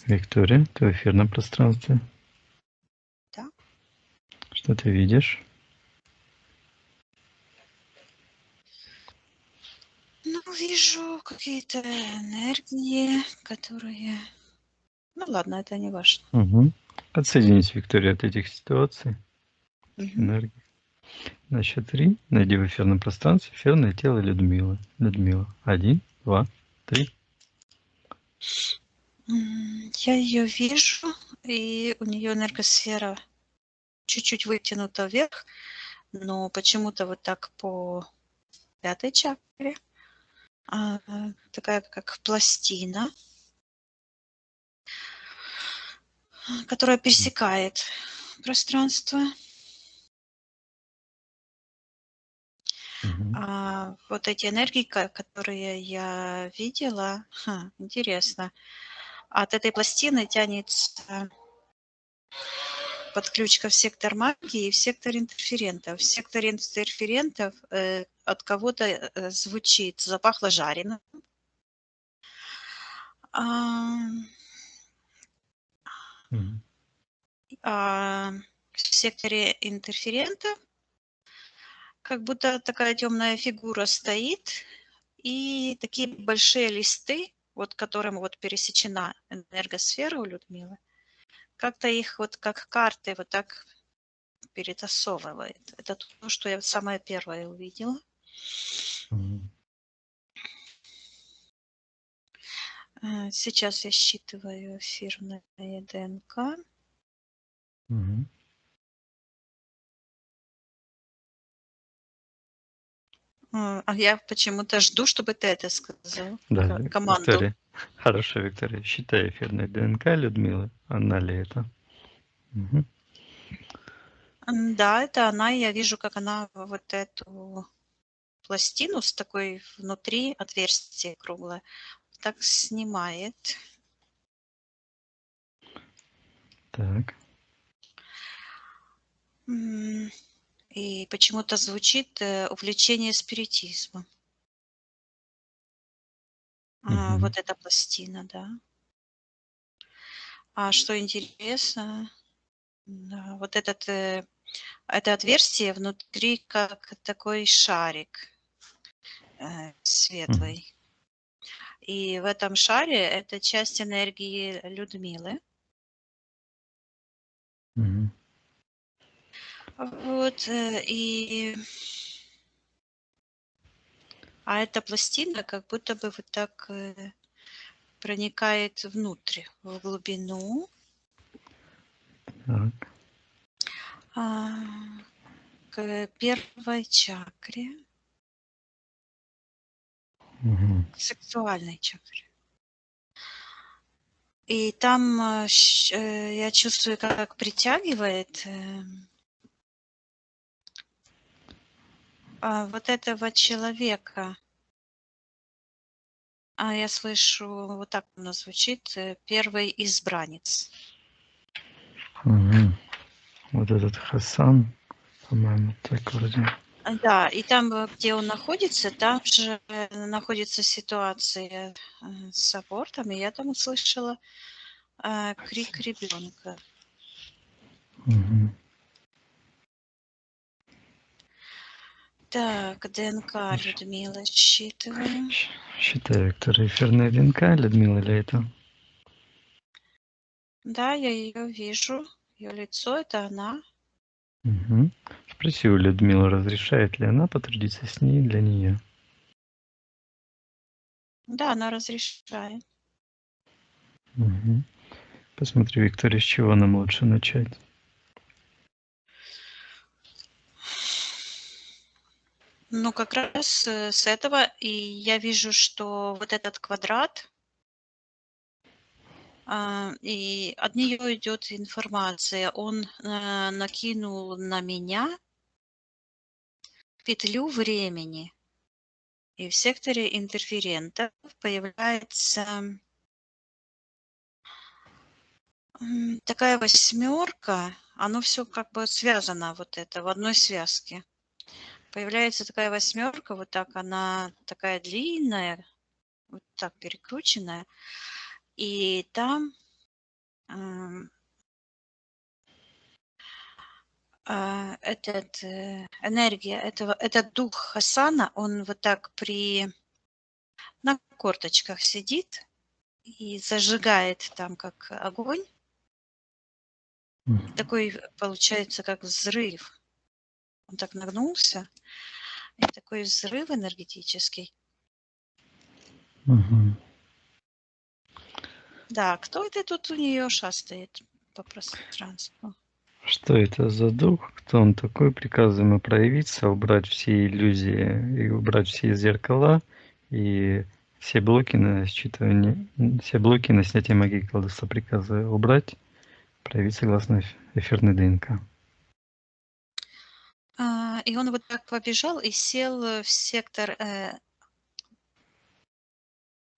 Виктория, ты в эфирном пространстве. Да. Что ты видишь? Ну, вижу какие-то энергии, которые... Ну ладно, это не важно. Угу. Отсоединись, Виктория, от этих ситуаций, Мгм. энергий. На счет 3 найди в эфирном пространстве эфирное тело Людмилы. Людмила. 1, 2, 3. Я ее вижу, и у нее энергосфера чуть-чуть вытянута вверх, но почему-то вот так по 5-й чакре. Такая как пластина, которая пересекает пространство. Угу. Вот эти энергии, которые я видела, интересно, от этой пластины тянется подключка в сектор магии и в сектор интерферентов. В секторе интерферентов от кого-то звучит «запахло жареным». Угу. В секторе интерферентов как будто такая темная фигура стоит, и такие большие листы, вот которым вот пересечена энергосфера у Людмилы, как-то их вот как карты вот так перетасовывает. Это то, что я самое первое увидела. Угу. Сейчас я считываю эфирное ДНК. Угу. А я почему-то жду, чтобы ты это сказал. Да, Команду. Виктория. Хорошо, Виктория. Считай эфирное ДНК Людмилы. Она ли это? Угу. Да, это она. Я вижу, как она вот эту пластину с такой внутри отверстие круглое так снимает. Так. И почему-то звучит увлечение спиритизмом. Угу. Вот эта пластина, да. А что интересно, да, вот это отверстие внутри как такой шарик Угу. светлый. И в этом шаре это часть энергии Людмилы. Угу. Вот, а эта пластина как будто бы вот так проникает внутрь, в глубину. Так. А, к первой чакре, Угу. к сексуальной чакре. И там я чувствую, как притягивает вот этого человека. Я слышу, вот так оно звучит, первый избранец. Угу. Вот этот Хасан, по-моему, так вроде. Да, и там, где он находится, там же находится ситуация с абортом, и я там услышала крик ребенка. Угу. Так, ДНК Людмила считываю. Считай, Виктория, эфирная ДНК Людмила ли это? Да, я ее вижу. Ее лицо это она. Угу. Спроси у Людмилы, разрешает ли она потрудиться с ней для нее. Да, она разрешает. Угу. Посмотри, Виктория, с чего нам лучше начать. Ну, как раз с этого. И я вижу, что вот этот квадрат, и от нее идет информация. Он накинул на меня петлю времени. И в секторе интерферентов появляется такая восьмерка. Оно все как бы связано вот это в одной связке. Появляется такая восьмерка, вот так она такая длинная, вот так перекрученная. И там ам, энергия этого, этот дух Хасана, он вот так на корточках сидит и зажигает там как огонь. И такой получается как взрыв. Он так нагнулся, и такой взрыв энергетический. Мгм. Да, кто это тут у нее шастает по пространству? Что это за дух? Кто он такой? Приказываем ему проявиться, убрать все иллюзии и убрать все зеркала и все блоки на считывание, все блоки на снятие магии колдовства приказываю убрать, проявить согласно эфирной ДНК. И он вот так побежал и сел в сектор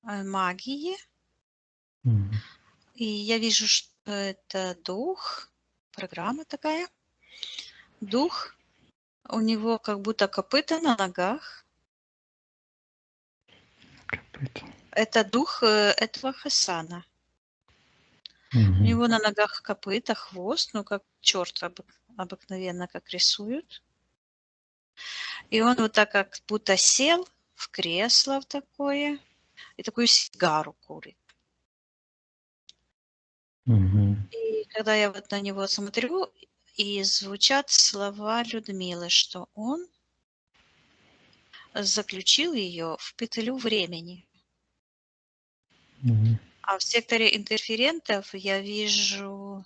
магии. Мгм. И я вижу, что это дух, программа такая. Дух, у него как будто копыта на ногах. Копыта. Это дух этого Хасана. У Мгм. него на ногах копыта, хвост, ну как черт обыкновенно как рисуют. И он вот так как будто сел в кресло в такое и такую сигару курит. Мгм. И когда я вот на него смотрю, и звучат слова Людмилы, что он заключил ее в петлю времени. Мгм. А в секторе интерферентов я вижу,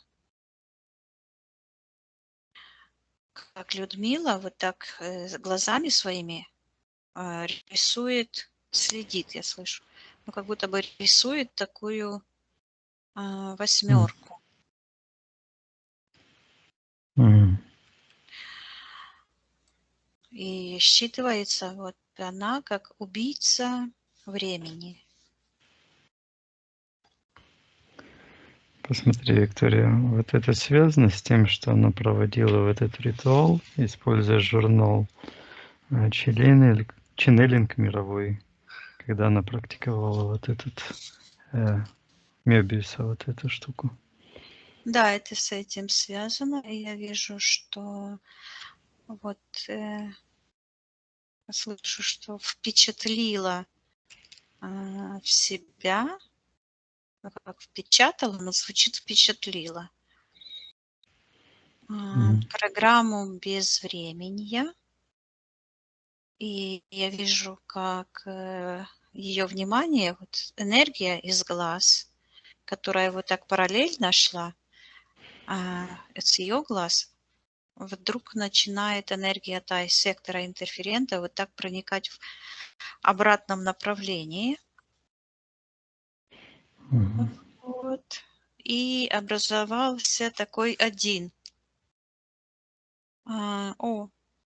как Людмила вот так глазами своими рисует, следит, я слышу. Ну, как будто бы рисует такую М. восьмерку. Мгм. И считывается вот она как убийца времени. Посмотри, Виктория, вот это связано с тем, что она проводила вот этот ритуал, используя журнал ченнелинг мировой, когда она практиковала вот этот Мебиуса, вот эту штуку. Да, это с этим связано. И я вижу, что вот слышу, что впечатлила в себя, ну, как впечатала, но звучит впечатлила. Мгм. Программу безвременья. И я вижу, как ее внимание, вот энергия из глаз, которая вот так параллельно шла, с ее глаз, вдруг начинает энергия та из сектора интерферента вот так проникать в обратном направлении. Мгм. Вот. И образовался такой один.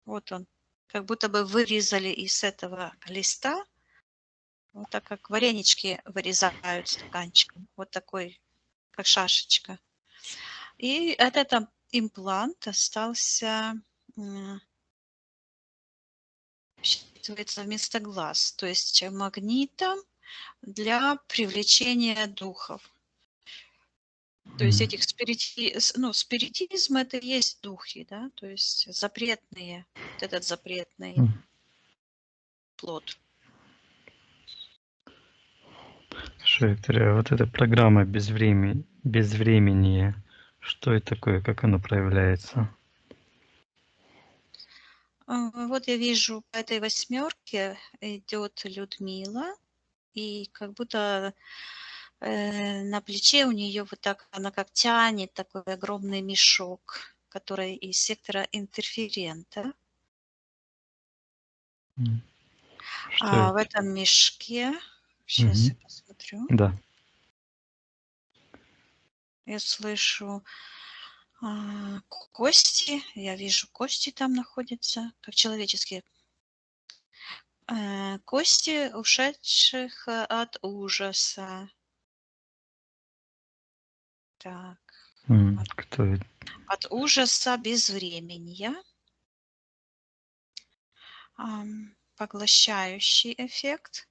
Вот он. Как будто бы вырезали из этого листа, вот так как варенички вырезают стаканчиком. Вот такой, как шашечка. И этот имплант остался, считывается вместо глаз, то есть магнитом для привлечения духов. То есть этих спиритизм это и есть духи, да, то есть запретные, вот этот запретный Мгм. плод. Хорошо, Виктория, вот эта программа безвременье, что это такое, как оно проявляется? Вот я вижу по этой восьмерке идет Людмила, и как будто на плече у нее вот так, она как тянет такой огромный мешок, который из сектора интерферента. Что А в это? этом мешке, сейчас Мгм. я посмотрю, Да. я слышу кости, я вижу кости там находятся, как человеческие кости ушедших от ужаса. Так, Кто это? от ужаса безвременья, поглощающий эффект.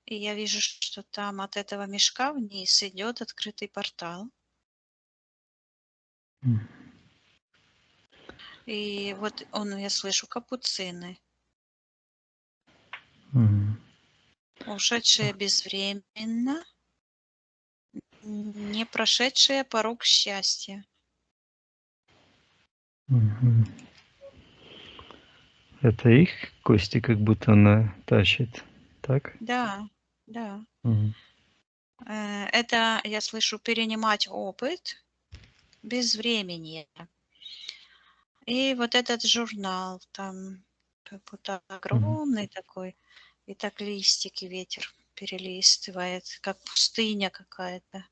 И я вижу, что там от этого мешка вниз идет открытый портал. М. И вот я слышу, капуцины, Мгм. ушедшие безвременно, не прошедшие порог счастья. Мгм. Это их кости как будто она тащит, так? Да, да. Мгм. Это я слышу перенимать опыт без времени. И вот этот журнал там как будто Мгм. огромный такой, и так листики ветер перелистывает, как пустыня какая-то.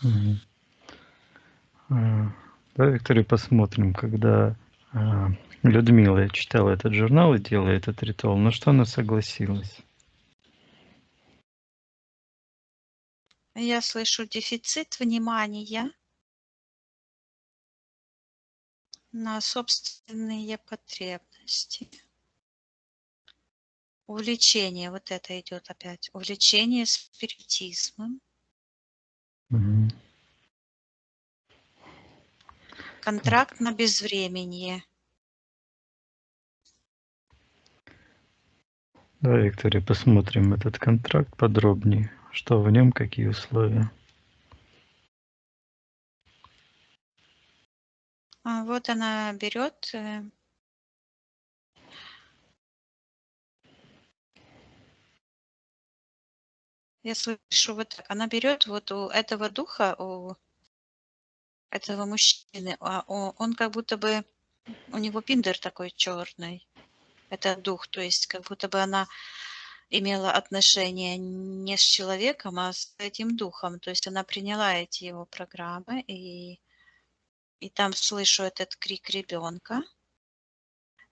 Мгм. Давай, Виктория, посмотрим, когда Людмила читала этот журнал и делала этот ритуал, на что она согласилась? Я слышу дефицит внимания на собственные потребности. Увлечение, вот это идет опять. Увлечение спиритизмом, Мгм. контракт Так, на безвременье. давай, Виктория, посмотрим этот контракт подробнее, что в нем, какие условия. Вот она берет, я слышу вот так, она берет вот у этого духа, у этого мужчины, он как будто бы, у него пиндер такой черный, это дух, то есть как будто бы она имела отношение не с человеком, а с этим духом. То есть она приняла эти его программы, и там слышу этот крик ребенка,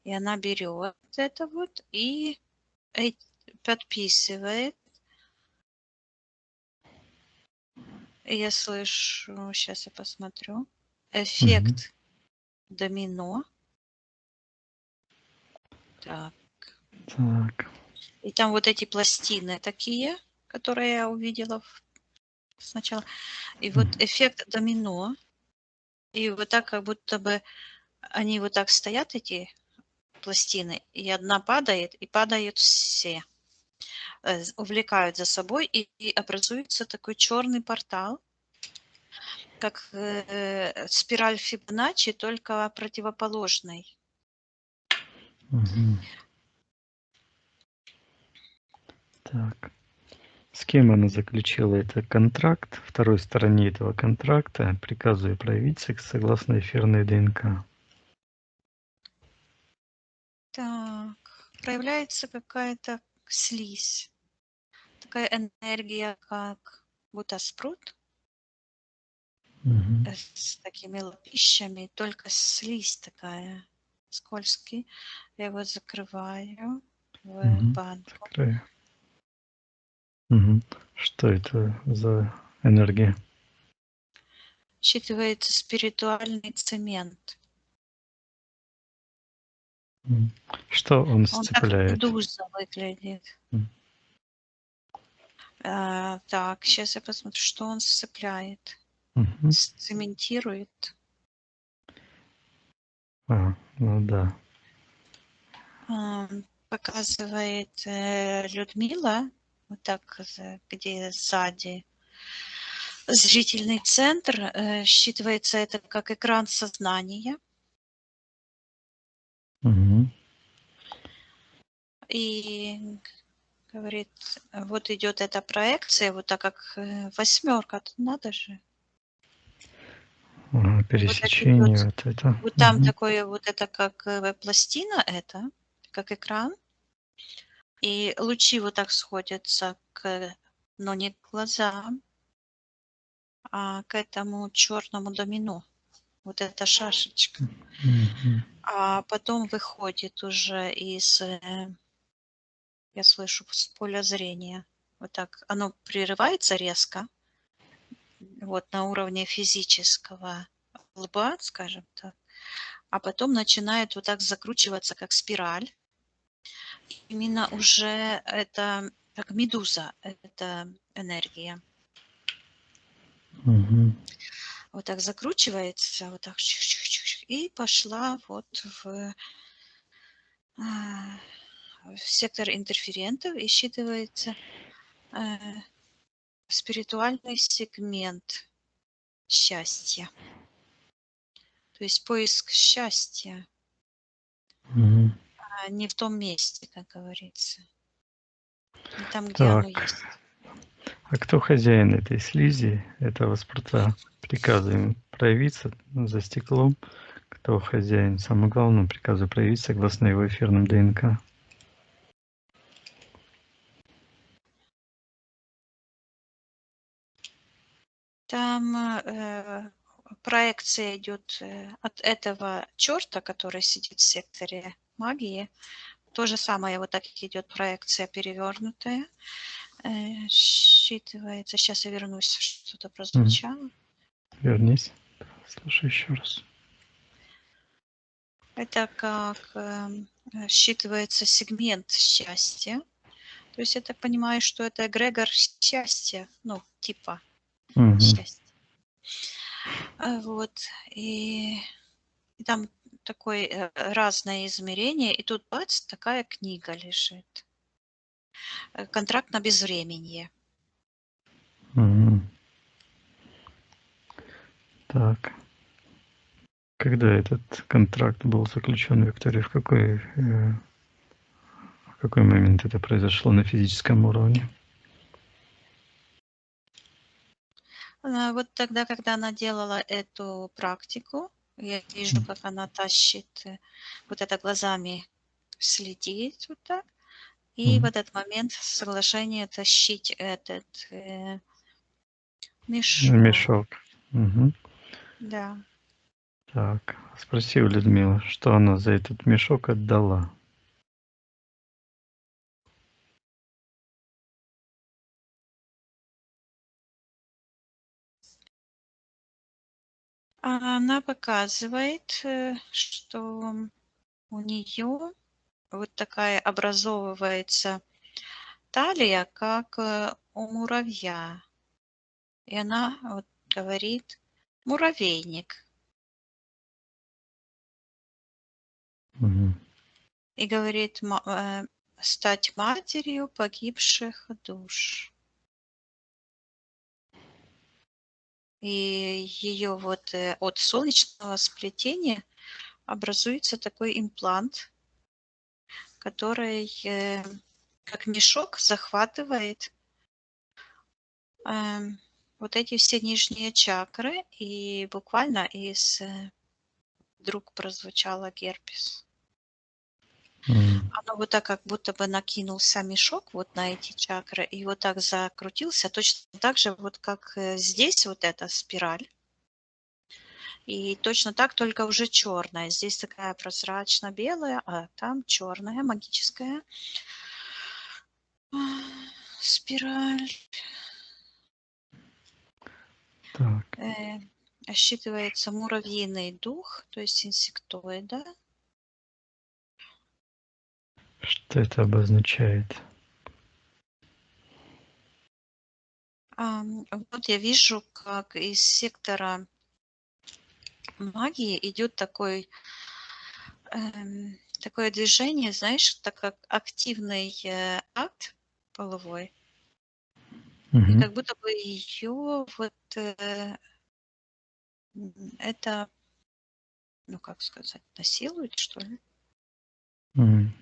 и она берет это вот и эт подписывает. И я слышу, сейчас я посмотрю, Мгм. эффект домино. Так. Так. И там вот эти пластины такие, которые я увидела сначала. И вот Мгм. эффект домино. И вот так, как будто бы они вот так стоят, эти пластины, и одна падает, и падают все. Увлекают за собой, и образуется такой черный портал, как спираль Фибоначчи, только противоположный. Мгм. Так. С кем она заключила этот контракт? Второй стороне этого контракта приказываю проявить секс согласно эфирной ДНК. Так, проявляется какая-то слизь, такая энергия, как будто спрут Мгм. с такими лапищами, только слизь такая скользкий. Я его закрываю в Мгм. банку. Закрою. Мгм. Что это за энергия? Считывается спиритуальный цемент. М. Что он Он как сцепляет? медуза выглядит. М. Так, сейчас я посмотрю, что он сцепляет. Мгм. Сцементирует. Ну да. Показывает Людмила, вот так, где сзади зрительный центр, считывается это как экран сознания. Мгм. И говорит, вот идет эта проекция, вот так как восьмерка, тут надо же. Вот так Пересечение идет, вот это. вот там Мгм. такое, вот это как пластина это, как экран, и лучи вот так сходятся но не к глазам, а к этому черному домино. Вот эта шашечка. Мгм. А потом выходит уже я слышу, с поля зрения. Вот так оно прерывается резко, вот на уровне физического лба, скажем так, а потом начинает вот так закручиваться, как спираль. Именно уже это как медуза, это энергия. Мгм. вот так закручивается, вот так, и пошла вот в сектор интерферентов и считывается спиритуальный сегмент счастья. То есть поиск счастья, Мгм. а не в том месте, как говорится. Не там, где оно Так, есть. а кто хозяин этой слизи, этого спорта? Приказываем проявиться за стеклом. Кто хозяин? Самое главное, приказу проявить согласно его эфирным ДНК. Там проекция идет от этого черта, который сидит в секторе магии. То же самое, вот так идет проекция перевернутая. Считывается. Сейчас я вернусь, что-то прозвучало. Вернись. Слушай еще раз. Это как считывается сегмент счастья. То есть я так понимаю, что это эгрегор счастья, ну, типа Мгм. счастья. Вот. И там такое разное измерение, и тут бац, такая книга лежит. Контракт на безвременье. Мгм. Так. Когда этот контракт был заключен, Виктория, в какой момент это произошло на физическом уровне? Вот тогда, когда она делала эту практику, я вижу, как она тащит, вот это глазами следит вот так. И в Мгм. этот момент соглашение тащить этот мешок. Мешок. Мгм. Да. Так, спроси у Людмилы, что она за этот мешок отдала. А она показывает, что у нее вот такая образовывается талия, как у муравья. И она вот говорит муравейник. Мгм. И говорит стать матерью погибших душ. И ее вот от солнечного сплетения образуется такой имплант, который как мешок захватывает вот эти все нижние чакры, и буквально из вдруг прозвучало герпес. Мгм. Оно вот так как будто бы накинулся мешок вот на эти чакры и вот так закрутился, точно так же вот как здесь вот эта спираль. И точно так, только уже черная. Здесь такая прозрачно-белая, а там черная, магическая спираль. Так, Считывается муравьиный дух, то есть инсектоида. что это обозначает? Вот я вижу, как из сектора магии идет такое движение, знаешь, так как активный акт половой, и Мгм. как будто бы ее вот это, ну как сказать, насилует, что ли? Мгм.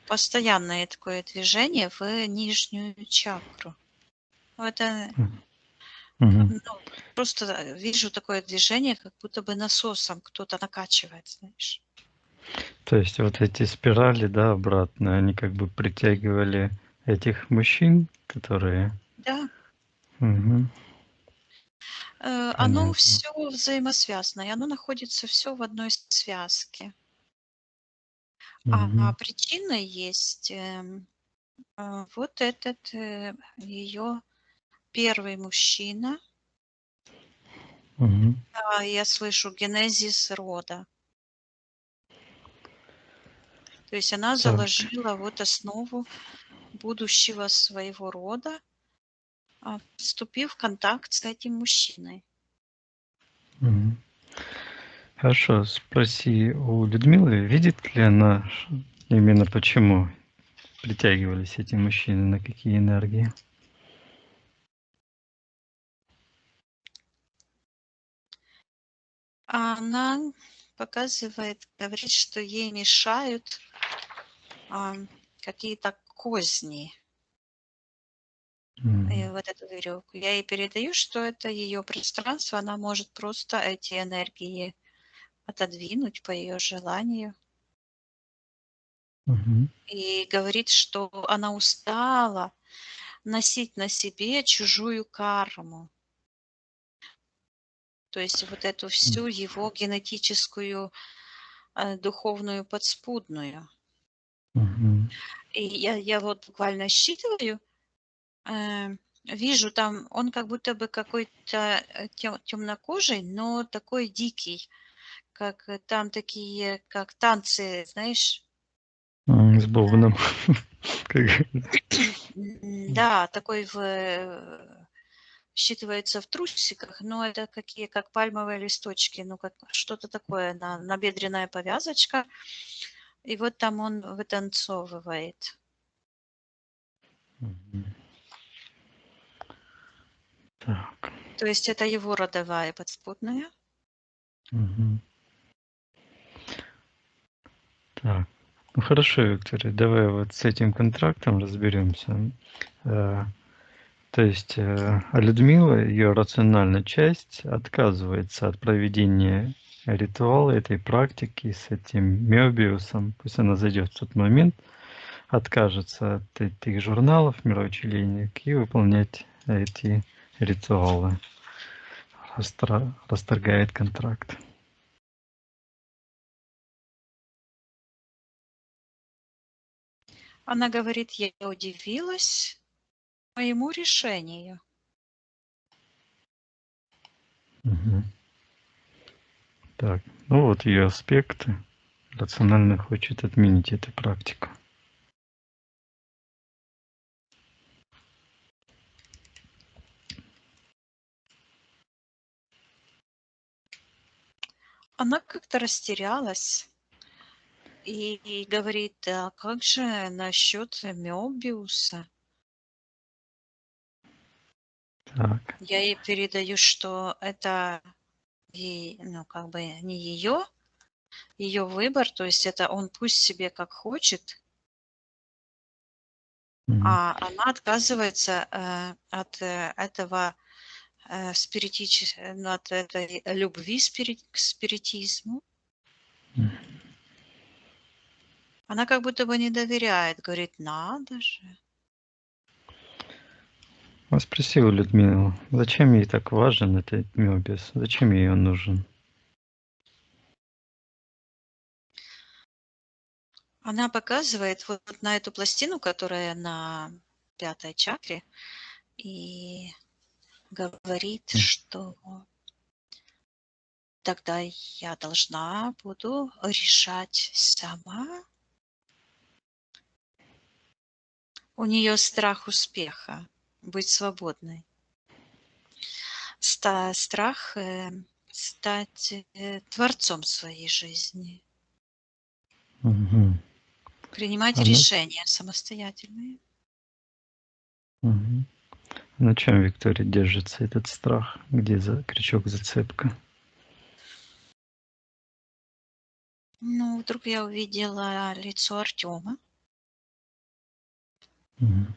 Постоянное такое движение в нижнюю чакру. Ну, это, Мгм. ну, просто вижу такое движение, как будто бы насосом кто-то накачивает, знаешь. То есть вот эти спирали, да, обратно, они как бы притягивали этих мужчин, которые... Да, Мгм. оно Понятно. все взаимосвязано, и оно находится все в одной связке. А Мгм. причина есть, вот этот ее первый мужчина. Мгм. Да, я слышу генезис рода. То есть она Так, заложила вот основу будущего своего рода, вступив в контакт с этим мужчиной. Мгм. Хорошо, спроси у Людмилы, видит ли она именно почему притягивались эти мужчины, на какие энергии? А она показывает, говорит, что ей мешают какие-то козни. И вот эту веревку. Я ей передаю, что это ее пространство, она может просто эти энергии отодвинуть по ее желанию. Мгм. И говорит, что она устала носить на себе чужую карму. То есть вот эту всю его генетическую, духовную подспудную. Мгм. И я вот буквально считываю, вижу там, он как будто бы какой-то темнокожий, но такой дикий, как там такие, как танцы, знаешь. С бубном. Как- Да, такой считывается в трусиках, но это какие, как пальмовые листочки, ну, как что-то такое, набедренная повязочка. И вот там он вытанцовывает. Мгм. Так. То есть это его родовая подспудная. Мгм. Так. Ну хорошо, Виктория, давай вот с этим контрактом разберемся. То есть Людмила, ее рациональная часть, отказывается от проведения ритуала этой практики с этим Мёбиусом. Пусть она зайдет в тот момент, откажется от этих журналов мироучелений и выполнять эти ритуалы. Расторгает контракт. Она говорит, я удивилась моему решению. Мгм. Так, ну вот ее аспекты. Рационально хочет отменить эту практику. Она как-то растерялась и говорит, а как же насчет Мёбиуса? Так. Я ей передаю, что это ну, как бы не ее выбор, то есть это он пусть себе как хочет, Мгм. а она отказывается от этого ну, от этой любви к спиритизму. Она как будто бы не доверяет, говорит, надо же. А спроси у Людмилы, зачем ей так важен этот Мёбиус? Зачем ей он нужен? Она показывает вот на эту пластину, которая на 5 чакре, и говорит, что тогда я должна буду решать сама. У нее страх успеха, быть свободной. Страх стать творцом своей жизни, Мгм. принимать Она, решения самостоятельные. мгм. На чем Виктория держится этот страх? Где крючок зацепка? Ну, вдруг я увидела лицо Артема, Мгм.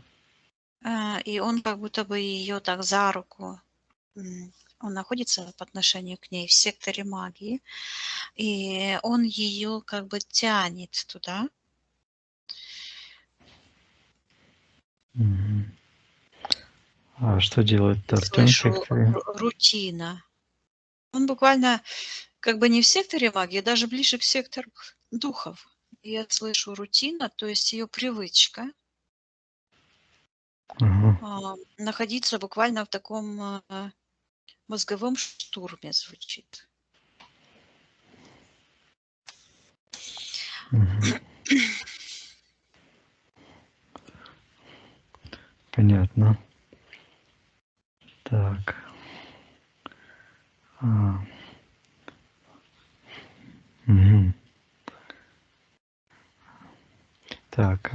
и он как будто бы ее так за руку, он находится по отношению к ней в секторе магии, и он ее как бы тянет туда. Мгм. А что делает Я Артем в слышу секторе? рутина. Он буквально как бы не в секторе магии, а даже ближе к сектору духов. Я слышу рутина, то есть ее привычка Ага. находиться буквально в таком мозговом штурме звучит. Мгм. Понятно. Так. А.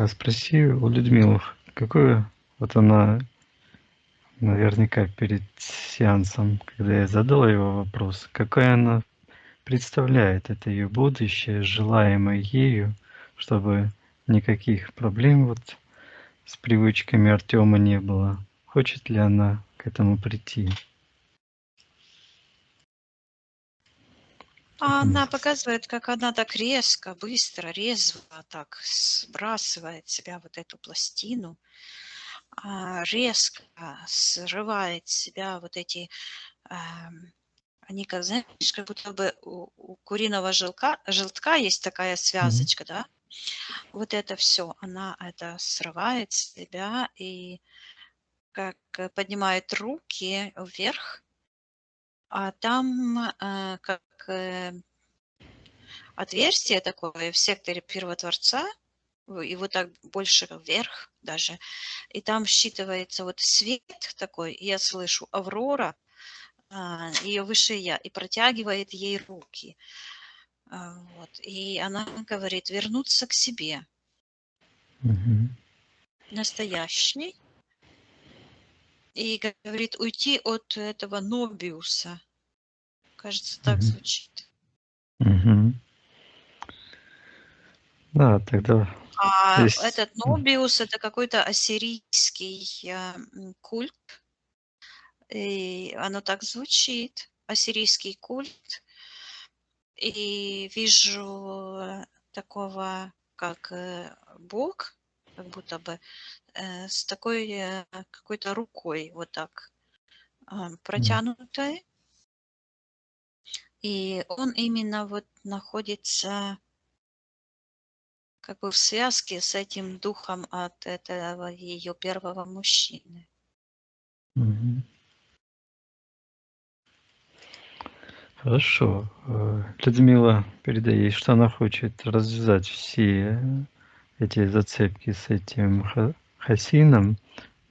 спроси у Людмилы, какое вот она наверняка перед сеансом, когда я задал его вопрос, какое она представляет это ее будущее, желаемое ею, чтобы никаких проблем вот с привычками Артема не было. Хочет ли она к этому прийти? А она показывает, как она так резко, быстро, резво так сбрасывает с себя вот эту пластину, резко срывает с себя вот эти, они как, знаешь, как будто бы у куриного желтка есть такая Мгм. связочка, да? Вот это все, она это срывает с себя и как поднимает руки вверх, а там как отверстие такое в секторе Первотворца, и вот так больше вверх даже. И там считывается вот свет такой, и я слышу Аврора, ее выше я, и протягивает ей руки. Вот. И она говорит вернуться к себе, Мгм. настоящей, и говорит уйти от этого Нобиуса. Кажется, так Мгм. звучит. Мгм. Да, тогда А есть. этот Нобиус это какой-то ассирийский культ, и оно так звучит, ассирийский культ. И вижу такого, как Бог, как будто бы с такой какой-то рукой вот так протянутой. И он именно вот находится как бы в связке с этим духом от этого ее первого мужчины. Мгм. Хорошо. Людмила передает, что она хочет развязать все эти зацепки с этим Хасином,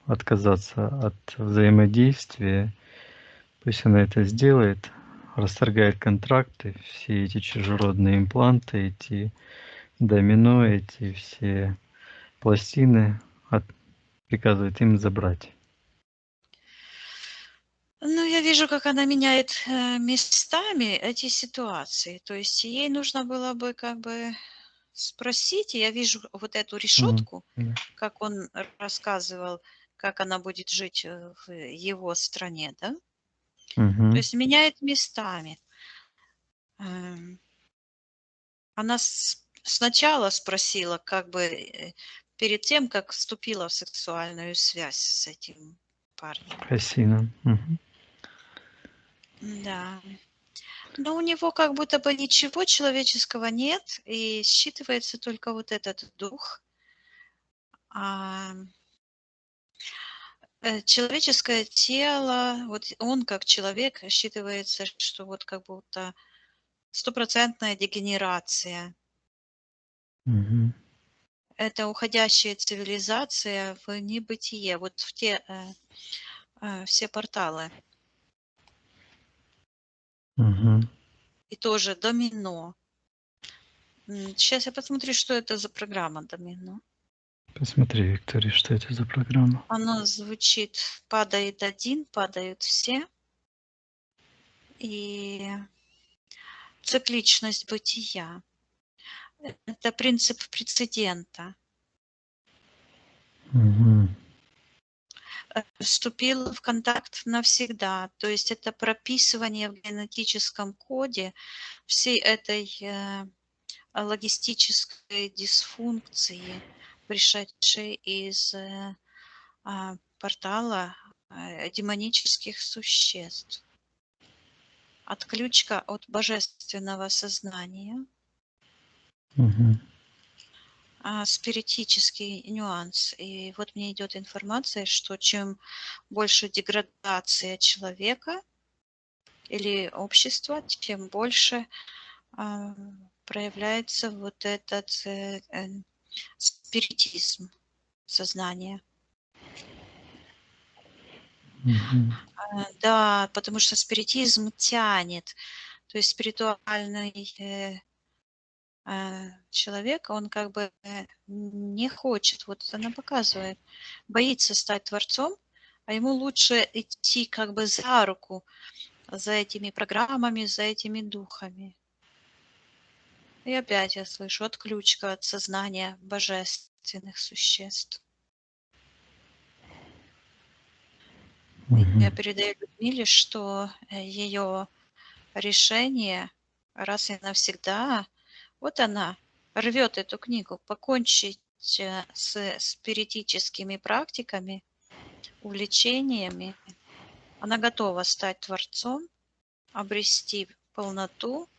отказаться от взаимодействия. Пусть она это сделает, расторгает контракты, все эти чужеродные импланты, эти домино, эти все пластины, приказывает им забрать. Ну, я вижу, как она меняет местами эти ситуации. То есть ей нужно было бы как бы спросить, и я вижу вот эту Мгм. решетку, Да. как он рассказывал, как она будет жить в его стране, да? То Мгм. есть меняет местами. Эм, Она сначала спросила, как бы перед тем, как вступила в сексуальную связь с этим парнем. Хасина. Мгм. Да. Но у него как будто бы ничего человеческого нет, и считывается только вот этот дух. А человеческое тело, вот он как человек считывается, что вот как будто стопроцентная дегенерация. Мгм. Это уходящая цивилизация в небытие, вот в те все порталы. Мгм. И тоже домино. Сейчас я посмотрю, что это за программа домино. Посмотри, Виктория, что это за программа. Оно звучит: падает один, падают все. И цикличность бытия. Это принцип прецедента. Мгм. Вступил в контакт навсегда. То есть это прописывание в генетическом коде всей этой логистической дисфункции, пришедшей из портала демонических существ. Отключка от божественного сознания, Мгм. спиритический нюанс. И вот мне идет информация, что чем больше деградация человека или общества, тем больше а, проявляется вот этот спиритизм сознания. Мгм. Да, потому что спиритизм тянет, то есть спиритуальный человека, он как бы не хочет, вот она показывает, боится стать творцом, а ему лучше идти как бы за руку за этими программами, за этими духами. И опять я слышу отключка от сознания божественных существ. Я Мгм. передаю Людмиле, что ее решение раз и навсегда, вот она рвет эту книгу, покончить с спиритическими практиками, увлечениями. Она готова стать творцом, обрести полноту,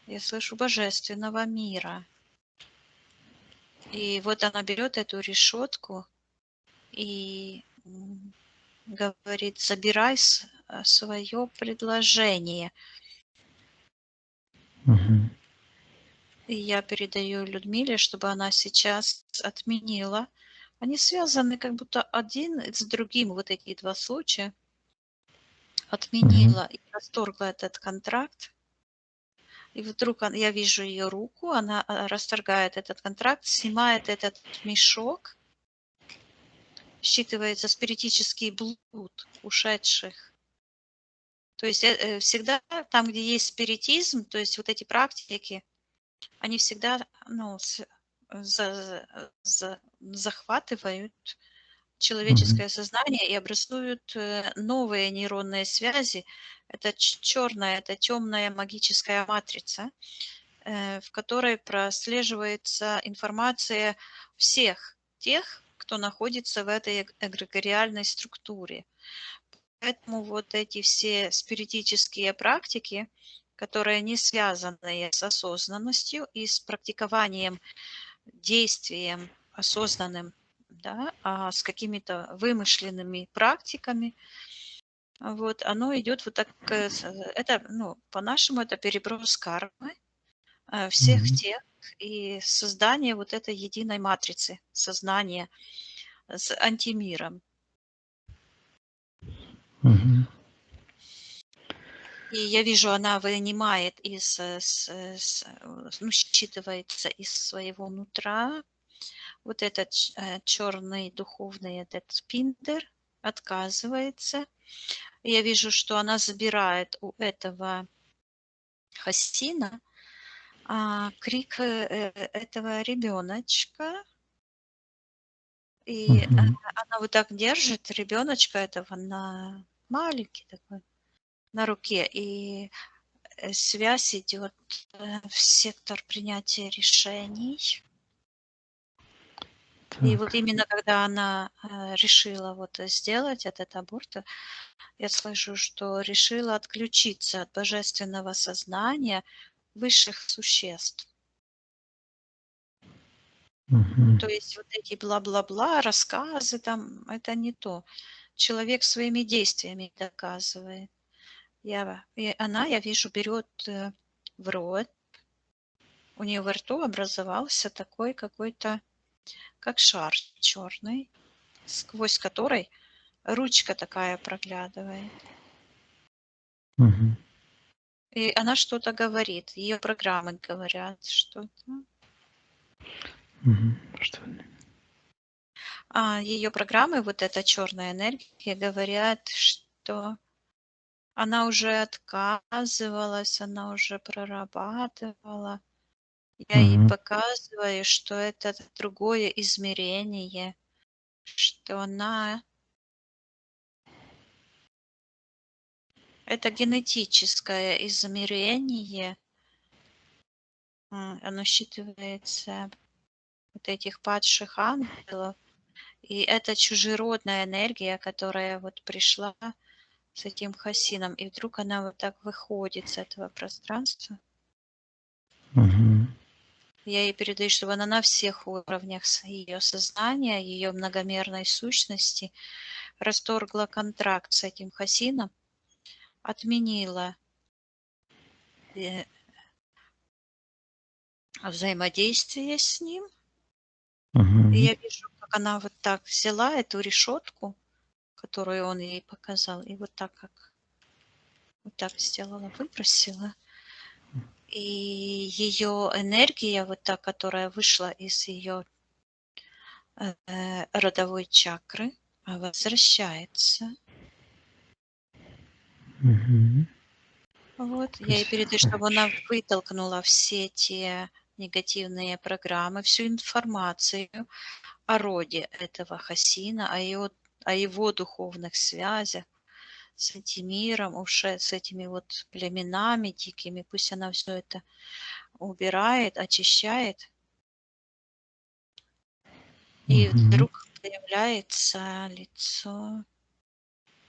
я слышу, божественного мира. И вот она берет эту решетку и говорит, забирай свое предложение. Мгм. И я передаю Людмиле, чтобы она сейчас отменила. Они связаны как будто один с другим, вот эти два случая. Мгм. Отменила и расторгла этот контракт. И вдруг я вижу ее руку, она расторгает этот контракт, снимает этот мешок, считывается спиритический блуд ушедших. То есть всегда там, где есть спиритизм, то есть вот эти практики, они всегда ну, захватывают Мгм. человеческое сознание и образуют новые нейронные связи. Это черная, это темная магическая матрица, в которой прослеживается информация всех тех, кто находится в этой эгрегориальной структуре. Поэтому вот эти все спиритические практики, которые не связаны с осознанностью и с практикованием, действием осознанным, да, а с какими-то вымышленными практиками, вот, оно идет вот так, это, ну, по-нашему, это переброс кармы всех Мгм. тех и создание вот этой единой матрицы сознания с антимиром. Мгм. И я вижу, она вынимает ну, считывается из своего нутра вот этот черный духовный этот пиндер, отказывается. И я вижу, что она забирает у этого хасина крик этого ребеночка, и Мгм. она вот так держит ребеночка этого на маленький такой на руке, и связь идет в сектор принятия решений. И вот Так. именно когда она решила вот сделать этот аборт, я слышу, что решила отключиться от божественного сознания высших существ. Мгм. То есть вот эти бла-бла-бла, рассказы там, это не то. Человек своими действиями доказывает. И она, я вижу, берет в рот, у нее во рту образовался такой какой-то, как шар черный, сквозь который ручка такая проглядывает. Мгм. И она что-то говорит, ее программы говорят что-то. Мгм. Что ли? А ее программы, вот эта черная энергия, говорят, что она уже отказывалась, она уже прорабатывала. Я ей Мгм. показываю, что это другое измерение, что она это генетическое измерение, оно считывается вот этих падших ангелов, и это чужеродная энергия, которая вот пришла с этим хасином, и вдруг она вот так выходит с этого пространства. Мгм. Я ей передаю, чтобы она на всех уровнях ее сознания, ее многомерной сущности расторгла контракт с этим хасином, отменила взаимодействие с ним. И Мгм. я вижу, как она вот так взяла эту решетку, которую он ей показал, и вот так как вот так сделала, выбросила. И ее энергия, вот та, которая вышла из ее родовой чакры, возвращается. Мгм. Вот, То я ей есть, передаю, чтобы она вытолкнула все те негативные программы, всю информацию о роде этого Хасина, о его духовных связях с этим миром, уже с этими вот племенами дикими. Пусть она все это убирает, очищает. И мгм. вдруг появляется лицо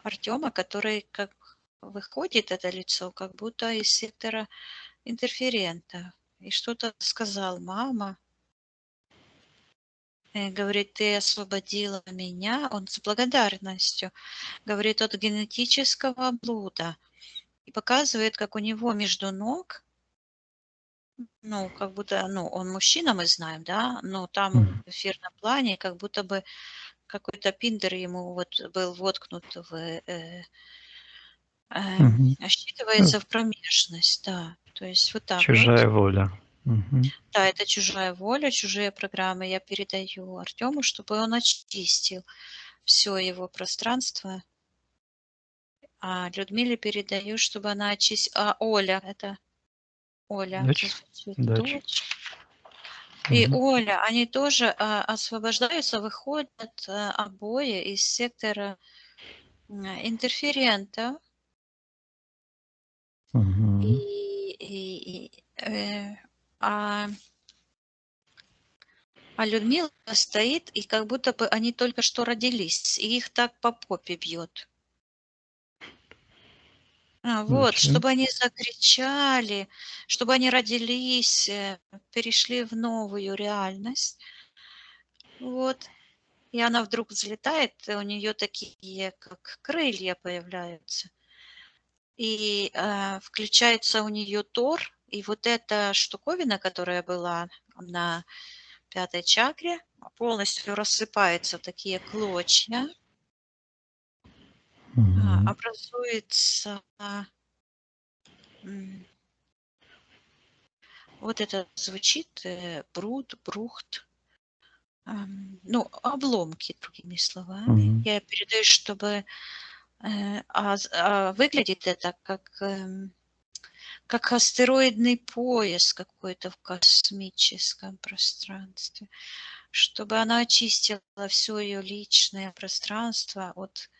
Артема, который как выходит это лицо, как будто из сектора интерферента. И что-то сказал: мама. Говорит, ты освободила меня. Он с благодарностью. Говорит, от генетического блуда. И показывает, как у него между ног, ну, как будто, ну, он мужчина, мы знаем, да, но там Мгм. в эфирном плане как будто бы какой-то пиндер ему вот был воткнут Мгм. Ну, считывается в промежность, да. То есть вот так вот. чужая воля. Мгм. Да, это чужая воля, чужие программы я передаю Артему, чтобы он очистил все его пространство. А Людмиле передаю, чтобы она очистила. А Оля, это Оля, Дочь? здесь вот Дочь. дочь. И Мгм. Оля, они тоже освобождаются, выходят обои из сектора интерферента. Мгм. И а, а Людмила стоит, и как будто бы они только что родились, и их так по попе бьет. Вот, Зачем? чтобы они закричали, чтобы они родились, перешли в новую реальность. Вот. И она вдруг взлетает, и у нее такие, как крылья появляются. И включается у нее Тор, и вот эта штуковина, которая была на пятой чакре, полностью рассыпается в такие клочья. Мгм. Образуется м, вот это звучит бруд, брухт, ну, обломки, другими словами. Мгм. Я передаю, чтобы выглядит это как астероидный пояс какой-то в космическом пространстве, чтобы она очистила все ее личное пространство от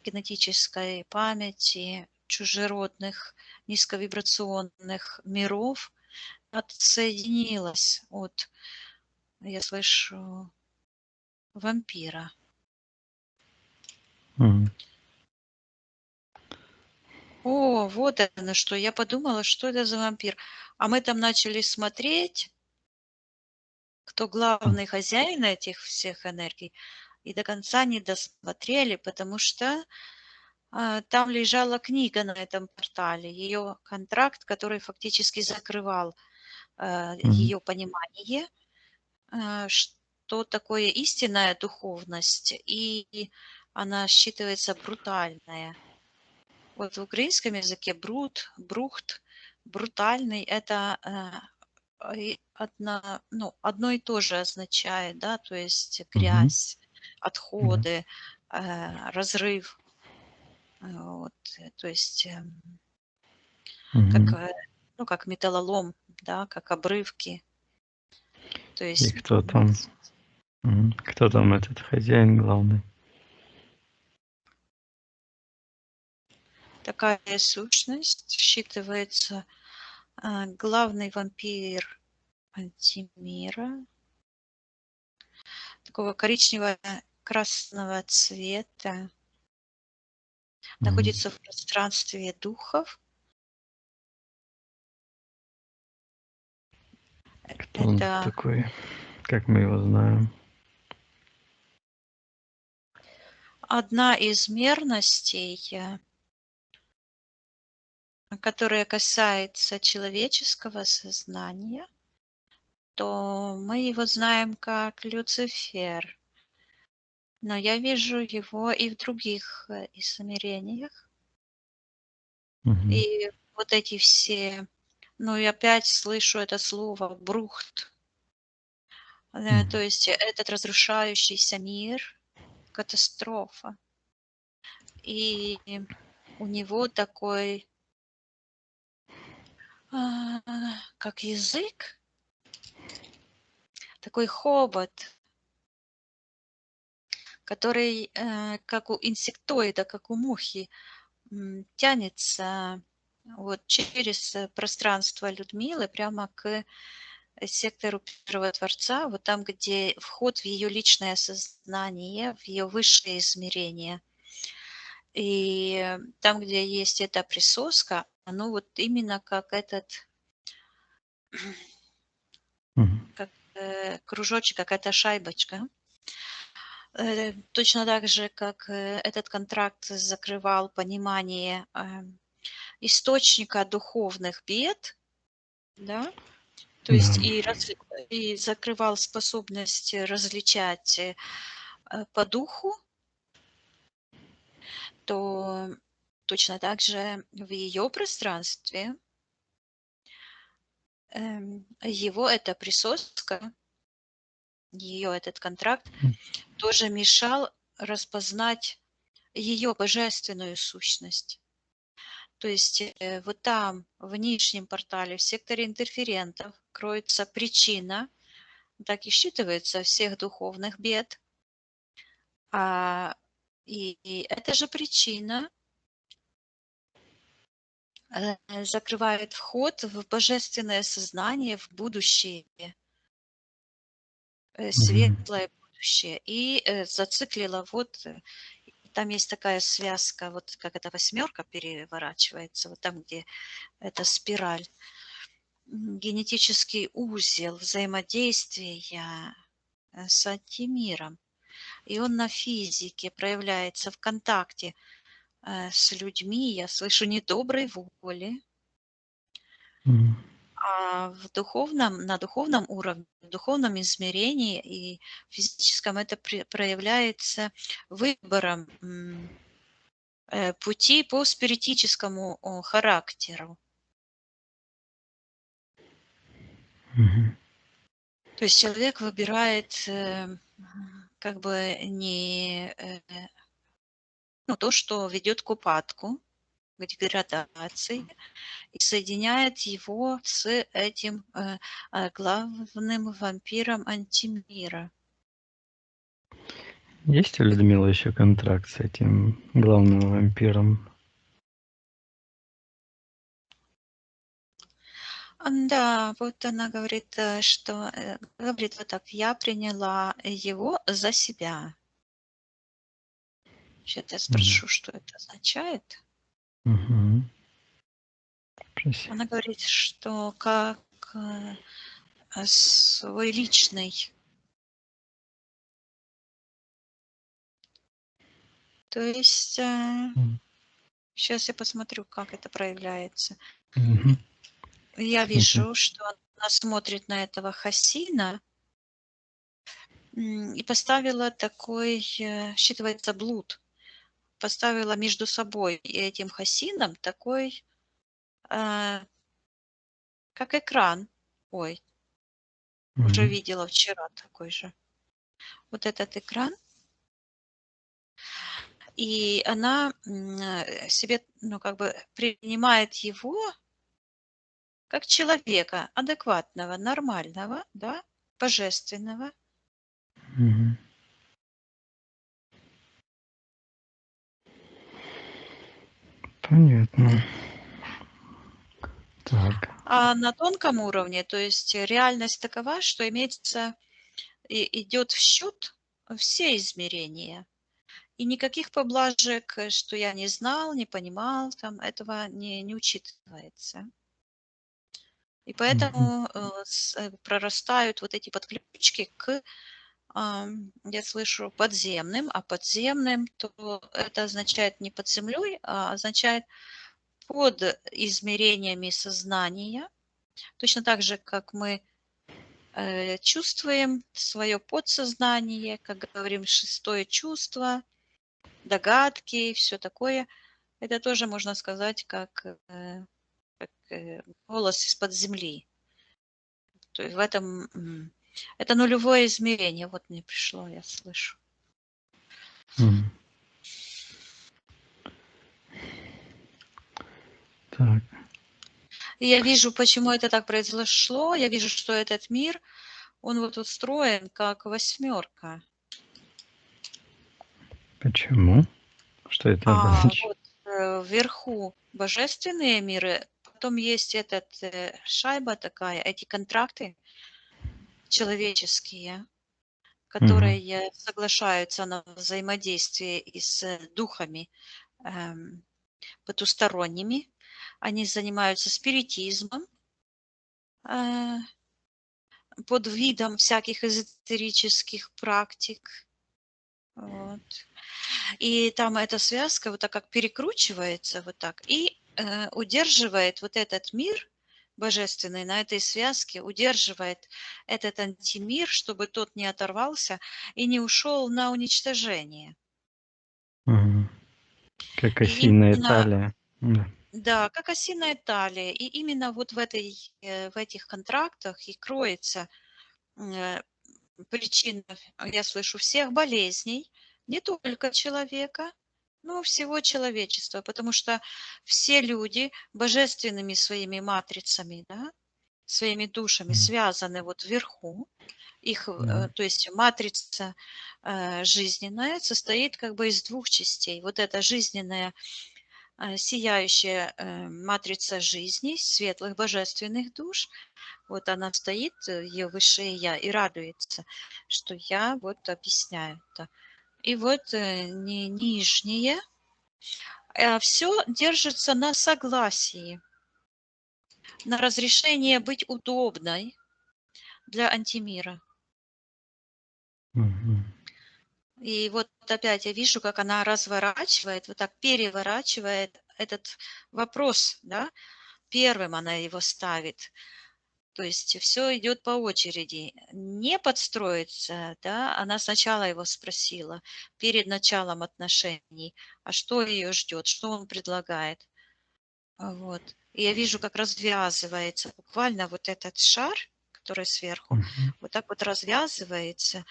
генетической памяти, чужеродных, низковибрационных миров, отсоединилась от, я слышу, вампира. Мгм. О, вот оно что. Я подумала, что это за вампир. А мы там начали смотреть, кто М. главный хозяин этих всех энергий, и до конца не досмотрели, потому что там лежала книга на этом портале, ее контракт, который фактически закрывал Мгм. ее понимание, что такое истинная духовность, и она считывается брутальная. Вот в украинском языке брут, брухт, брутальный — это ну, одно и то же означает, да, то есть Мгм. грязь, Да. отходы, разрыв, вот, то есть как, Мгм. ну, как металлолом, да, как обрывки, то И есть кто там? Кто там этот хозяин главный? такая сущность считывается главный вампир антимира, такого коричнево-красного цвета, Мгм. находится в пространстве духов. Кто он Это такой? Как мы его знаем? одна из мерностей, которая касается человеческого сознания, то мы его знаем как Люцифер. Но я вижу его и в других измерениях. Мгм. И вот эти все Ну и опять слышу это слово «брухт». То есть этот разрушающийся мир, катастрофа. И у него такой, как язык, такой хобот, который, как у инсектоида, как у мухи, тянется вот через пространство Людмилы прямо к сектору Первого Творца, вот там, где вход в ее личное сознание, в ее высшее измерение. И там, где есть эта присоска, оно вот именно как этот, как кружочек, какая-то шайбочка. Точно так же, как этот контракт закрывал понимание источника духовных бед, да, то Да. есть и закрывал способность различать по духу, то точно так же в ее пространстве его эта присоска, ее этот контракт тоже мешал распознать ее божественную сущность. То есть вот там, в нижнем портале, в секторе интерферентов, кроется причина, так и считывается всех духовных бед. И эта же причина закрывает вход в божественное сознание, в будущее, светлое будущее. И зациклила вот, там есть такая связка, вот как эта восьмерка переворачивается, вот там, где эта спираль, генетический узел взаимодействия с антимиром. И он на физике проявляется в контакте с людьми. Я слышу недоброй воли, а в духовном, на духовном уровне, в духовном измерении и физическом это проявляется выбором пути по спиритическому характеру. То есть человек выбирает как бы не ну, то, что ведет к упадку, к деградации, и соединяет его с этим главным вампиром антимира. Есть у Людмилы еще контракт с этим главным вампиром? Да, вот она говорит, что говорит вот так: я приняла его за себя. Сейчас я спрошу, что это означает. Спроси. Она говорит, что как свой личный. То есть сейчас я посмотрю, как это проявляется. Я Смотри. вижу, что она смотрит на этого Хасина и поставила такой, считывается блуд, поставила между собой и этим Хасином такой, как экран. Ой, уже видела вчера такой же. Вот этот экран. И она себе, ну, как бы принимает его как человека адекватного, нормального, да, божественного. Понятно. Так. А на тонком уровне, то есть реальность такова, что имеется, идет в счет все измерения. И никаких поблажек, что я не знал, не понимал, там этого не учитывается. И поэтому прорастают вот эти подключки к, я слышу, подземным, а подземным, то это означает не под землей, а означает под измерениями сознания. Точно так же, как мы чувствуем свое подсознание, как говорим, шестое чувство, догадки, все такое. Это тоже можно сказать как как голос из-под земли. То есть в этом это нулевое измерение. Вот мне пришло, я слышу. Мгм. Так, И я вижу, почему это так произошло. Я вижу, что этот мир, он вот устроен как восьмерка. почему? Что это обозначает? Вот вверху божественные миры, потом есть этот шайба такая, эти контракты человеческие, Мгм. которые соглашаются на взаимодействие и с духами эм, потусторонними. Они занимаются спиритизмом э, под видом всяких эзотерических практик. Вот. И там эта связка вот так как перекручивается вот так и удерживает вот этот мир божественный на этой связке, удерживает этот антимир, чтобы тот не оторвался и не ушел на уничтожение. Мгм. Как И осиная именно, талия. Да. да, как осиная талия, и именно вот в этих контрактах и кроется э, причина, я слышу, всех болезней, не только человека, но всего человечества, потому что все люди божественными своими матрицами, да, своими душами Мгм. связаны вот вверху. Их, Да. то есть матрица жизненная состоит как бы из двух частей. Вот эта жизненная сияющая матрица жизни, светлых божественных душ, вот она стоит, ее высшее я, и радуется, что я вот объясняю это. И вот не нижнее, все держится на согласии, на разрешение быть удобной для антимира. Мгм. И вот опять я вижу, как она разворачивает, вот так переворачивает этот вопрос, да, первым она его ставит. То есть все идет по очереди. Не подстроиться, да, она сначала его спросила перед началом отношений, а что ее ждет, что он предлагает. Вот. И я вижу, как развязывается буквально вот этот шар, который сверху, Мгм. вот так вот развязывается.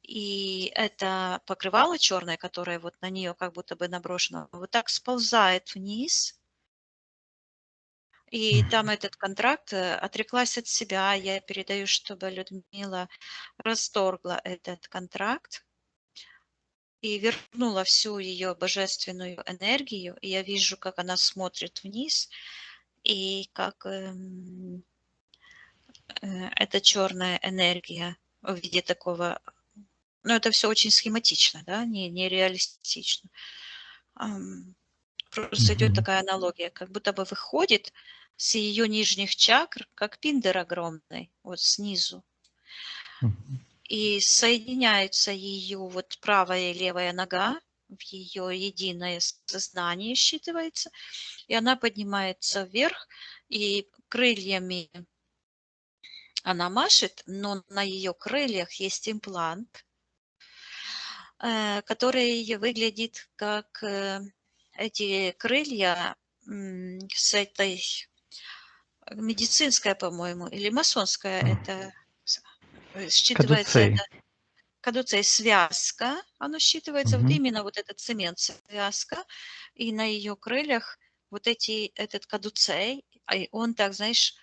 И это покрывало черное, которое вот на нее как будто бы наброшено, вот так сползает вниз, и там Мгм. этот контракт, отреклась от себя. Я передаю, чтобы Людмила расторгла этот контракт и вернула всю ее божественную энергию. И я вижу, как она смотрит вниз, и как эта черная энергия в виде такого, ну, это все очень схематично, да, не реалистично. Ам, Просто идет Мгм. такая аналогия, как будто бы выходит с ее нижних чакр, как пиндер огромный, вот снизу, Мгм. и соединяются ее вот правая и левая нога, в ее единое сознание считывается, и она поднимается вверх, и крыльями она машет, но на ее крыльях есть имплант, который выглядит как эти крылья с этой медицинская, по-моему, или масонская, А, это считывается кадуцей. это кадуцей связка, оно считывается вот Мгм. именно вот этот цемент связка, и на ее крыльях вот этот кадуцей, и он так, знаешь,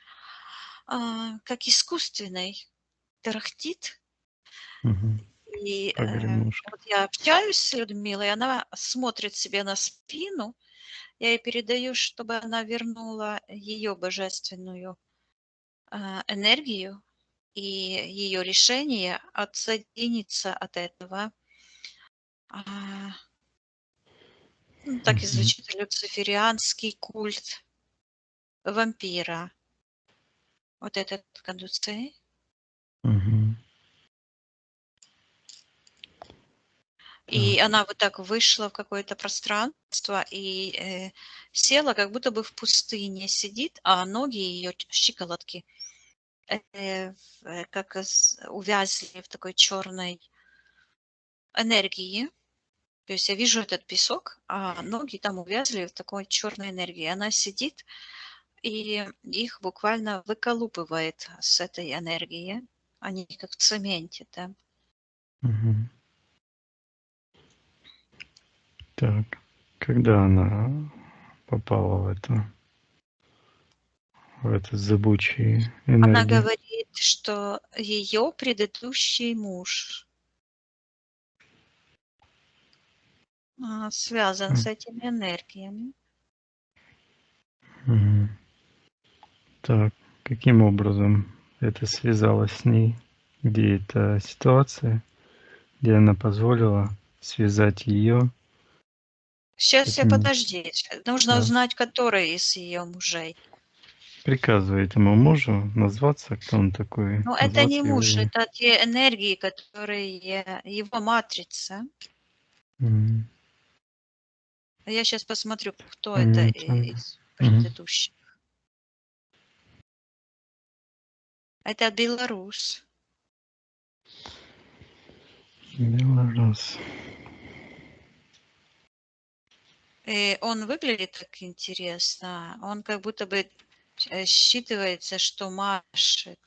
как искусственный, тарахтит. Мгм. И Погремушка. вот я общаюсь с Людмилой, она смотрит себе на спину, я ей передаю, чтобы она вернула ее божественную энергию и ее решение отсоединиться от этого. А, ну, так и Мгм. звучит люциферианский культ вампира. Вот этот кадуцей. Мгм. И Так. она вот так вышла в какое-то пространство и села, как будто бы в пустыне сидит, а ноги ее, щиколотки, как увязли в такой черной энергии. То есть я вижу этот песок, а ноги там увязли в такой черной энергии. Она сидит и их буквально выколупывает с этой энергии. Они как в цементе, да. Мгм. Так, когда она попала в этот зыбучие Она энергии? говорит, что ее предыдущий муж связан с М, этими энергиями. мгм. Так, каким образом это связалось с ней? Где эта ситуация, где она позволила связать ее с Сейчас я этим? подожди. Нужно Да. узнать, который из ее мужей. Приказывает этому мужу назваться, кто он такой, Но это не назваться его муж, имя. это те энергии, которые его матрица. Мгм. Я сейчас посмотрю, кто это Понятно. из Мгм. предыдущих. Это белорус. Белорус. И он выглядит так интересно. Он как будто бы считывается, что машет.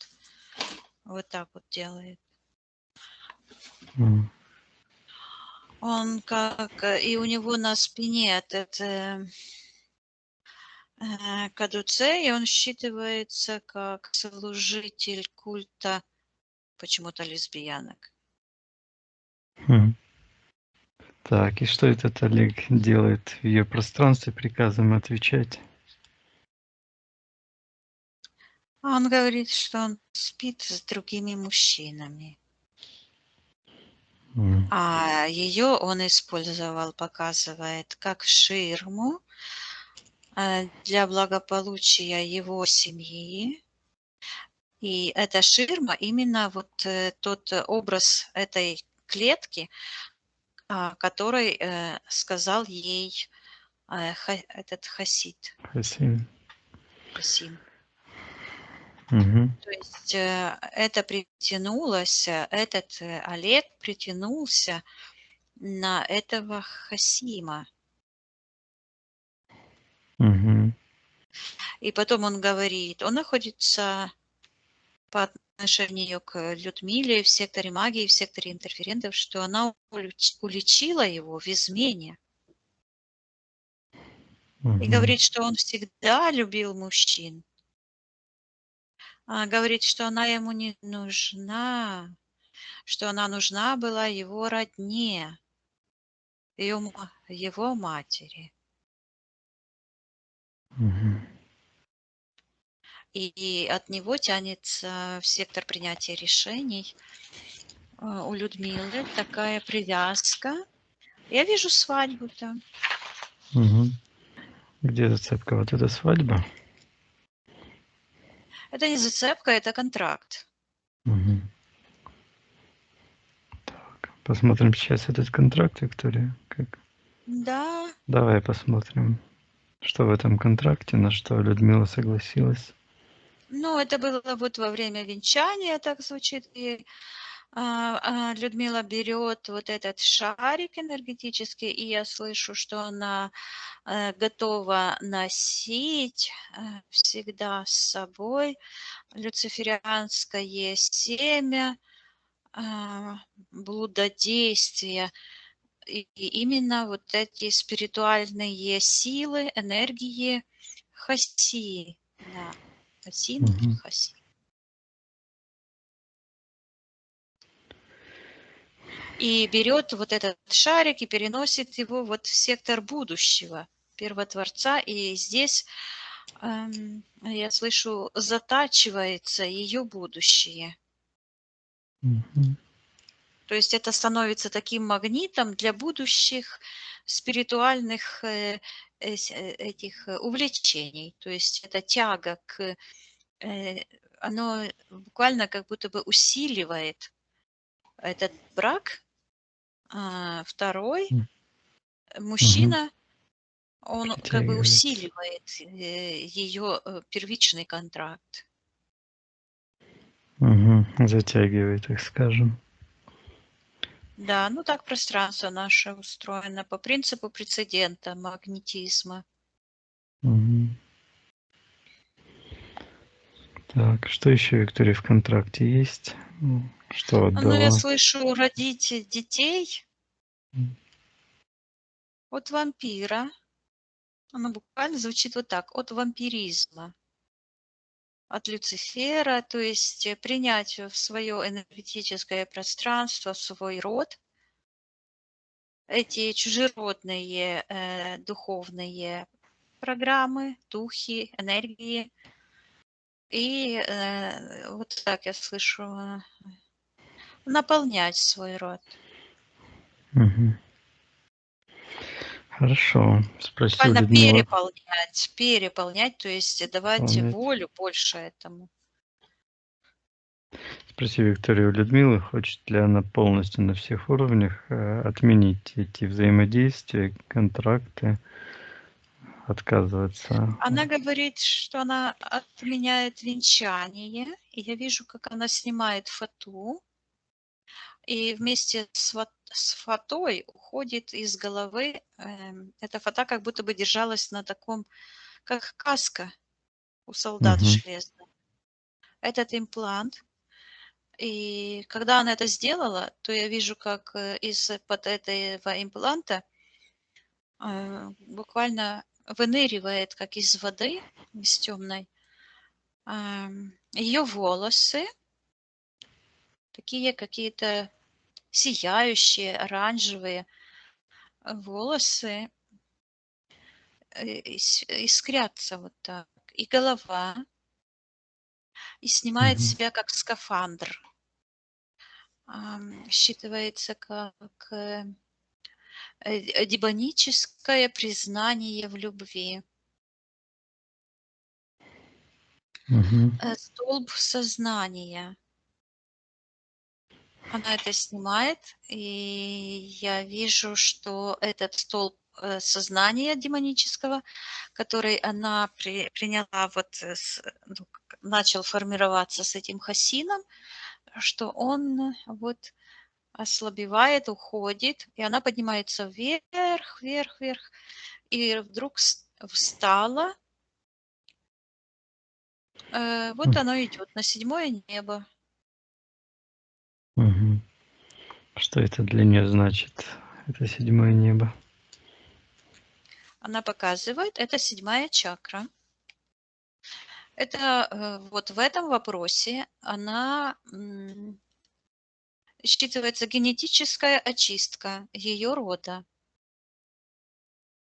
Вот так вот делает. М. Он как... И у него на спине этот кадуцей, и он считывается как служитель культа почему-то лесбиянок. Мгм. Так, и что этот Олег делает в ее пространстве, приказом отвечать? Он говорит, что он спит с другими мужчинами. М. А ее он использовал, показывает, как ширму для благополучия его семьи. И эта ширма именно вот тот образ этой клетки, который сказал ей этот Хасид, Хасин. Хасим. Мгм. То есть это притянулось, этот Олег притянулся на этого Хасима. Мгм. И потом он говорит, он находится по отношению к Людмиле в секторе магии, в секторе интерферентов, что она уличила его в измене. И Мгм. говорит, что он всегда любил мужчин. Говорит, что она ему не нужна, что она нужна была его родне, его матери. Мгм. И от него тянется в сектор принятия решений. У Людмилы такая привязка. Я вижу свадьбу там. Мгм. Где зацепка? Вот эта свадьба? Это не зацепка, это контракт. Мгм. Так, посмотрим сейчас этот контракт, Виктория. Как? Да, Давай посмотрим, что в этом контракте, на что Людмила согласилась. ну это было вот во время венчания, так звучит. И Людмила берет вот этот шарик энергетический, и я слышу, что она готова носить всегда с собой люциферианское семя блудодействия. И именно вот эти спиритуальные силы, энергии Хаси, да, Хасин или Мгм. Хаси. И берет вот этот шарик и переносит его вот в сектор будущего, первотворца. И здесь, я слышу, затачивается ее будущее. Мгм. То есть это становится таким магнитом для будущих спиритуальных этих увлечений. То есть это тяга к... Оно буквально как будто бы усиливает этот брак. Второй М. Мгм. мужчина, он как бы Притягивается. усиливает ее первичный контракт. Мгм. Затягивает, так скажем. Да, ну так пространство наше устроено по принципу прецедента, магнетизма. Мгм. Так, что еще, Виктория, в контракте есть? Что Ну, я отдала? слышу родить детей М. от вампира. Оно буквально звучит вот так: от вампиризма, от Люцифера, то есть принять в свое энергетическое пространство, в свой род эти чужеродные духовные программы, духи, энергии. И вот так я слышу, наполнять свой род. Мгм. Хорошо. Спроси у Буквально Людмилы. переполнять, то есть давать Выполнять. волю больше этому. Спроси Викторию у Людмилы, хочет ли она полностью на всех уровнях отменить эти взаимодействия, контракты, отказываться. Она говорит, что она отменяет венчание, и я вижу, как она снимает фату, и вместе с фатой уходит из головы, эта фата как будто бы держалась на таком, как каска у солдат Мгм. железная. Этот имплант. И когда она это сделала, то я вижу, как из-под этого импланта буквально выныривает, как из воды, из темной, ее волосы, такие какие-то сияющие, оранжевые волосы, искрятся вот так. И голова, и снимает Мгм. себя как скафандр. Считывается как демоническое признание в любви. Мгм. Столб сознания. Она это снимает, и я вижу, что этот столб сознания демонического, который она приняла, вот ну, начал формироваться с этим хасином, что он вот ослабевает, уходит, и она поднимается вверх, вверх, вверх, и вдруг встала. Вот М. оно идет на седьмое небо. Мгм. Что это для нее значит? Это седьмое небо. Она показывает, это седьмая чакра. Это вот в этом вопросе она считывается генетическая очистка ее рода.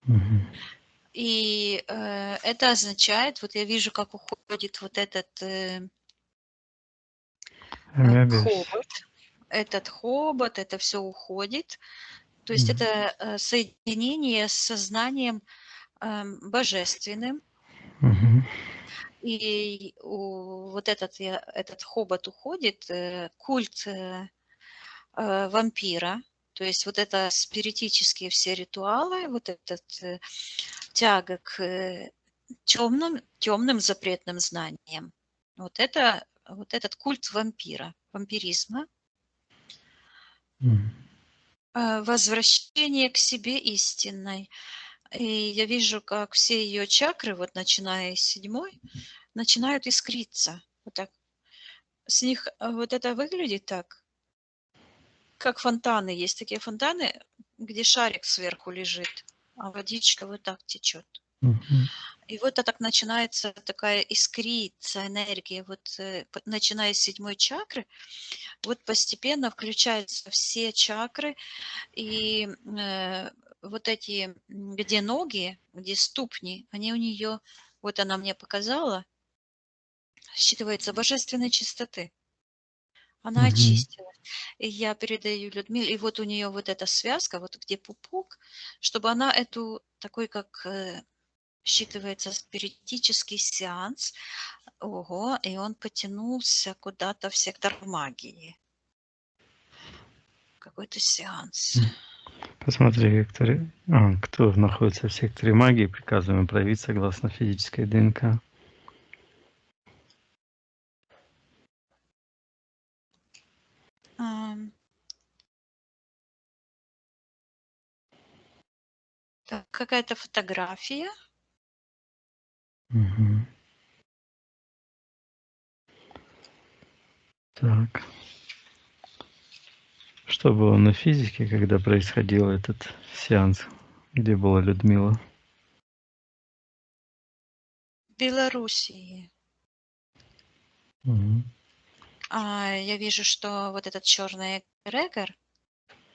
Мгм. И это означает, вот я вижу, как уходит вот Амебис. хобот, это все уходит. То есть Мгм. это соединение с сознанием божественным. Мгм. И вот этот хобот уходит, культ вампира, то есть вот это спиритические все ритуалы, вот этот тяга к темным запретным знаниям. Вот этот культ вампира, вампиризма, Мгм. возвращение к себе истинной. И я вижу, как все ее чакры, вот начиная с седьмой, начинают искриться. Вот так. С них вот это выглядит так, как фонтаны. Есть такие фонтаны, где шарик сверху лежит, а водичка вот так течет. Мгм. И вот это так начинается такая искриться энергия, вот начиная с седьмой чакры, вот постепенно включаются все чакры, и вот эти, где ноги, где ступни, они у нее, вот она мне показала, считывается божественной чистоты. Она Мгм. очистилась. И я передаю Людмиле, и вот у нее вот эта связка, вот где пупок, чтобы она эту такой, как считывается спиритический сеанс. Ого, и он потянулся куда-то в сектор магии. Какой-то сеанс. М. Посмотри, Виктория. Кто находится в секторе магии, приказываем проявить согласно физической ДНК. Ам, так, какая-то фотография. Мгм. Так. Что было на физике, когда происходил этот сеанс? Где была Людмила? В Белоруссии. Мгм. Я вижу, что вот этот черный эгрегор,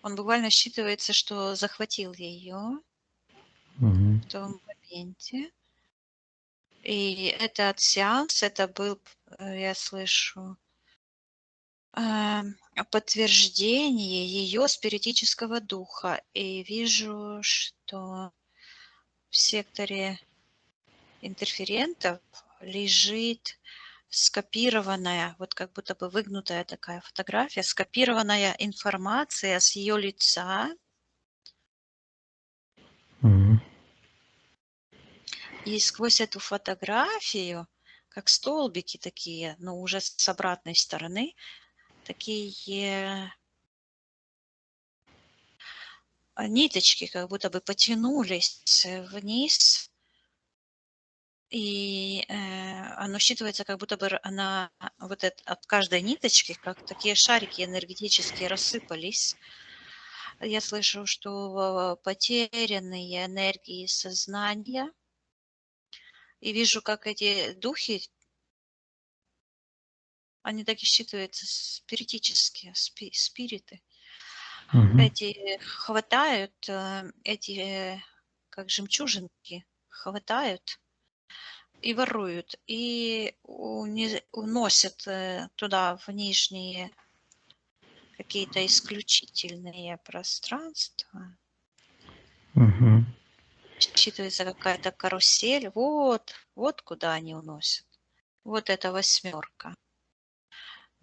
он буквально считывается, что захватил ее Мгм. в том моменте. И этот сеанс, это был, я слышу, подтверждение ее спиритического духа. И вижу, что в секторе интерферентов лежит скопированная, вот как будто бы выгнутая такая фотография, скопированная информация с ее лица. Мгм. И сквозь эту фотографию, как столбики такие, но уже с обратной стороны, такие ниточки как будто бы потянулись вниз, и оно считывается, как будто бы она вот от каждой ниточки, как такие шарики энергетические рассыпались. Я слышу, что потерянные энергии сознания, и вижу, как эти духи, они так и считываются спиритические, спириты. Мгм. Эти хватают, как жемчужинки, хватают и воруют, и уносят туда, в нижние какие-то исключительные пространства. Мгм. Считывается какая-то карусель. Вот куда они уносят. Вот это восьмерка.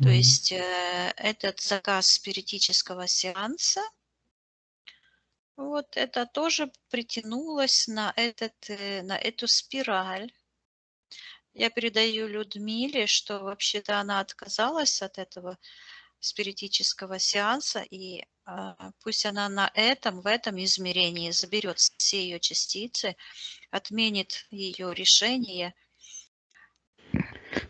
То Мгм. есть этот заказ спиритического сеанса, вот это тоже притянулось на эту спираль. Я передаю Людмиле, что вообще-то она отказалась от этого спиритического сеанса, и пусть она в этом измерении заберет все ее частицы, отменит ее решение.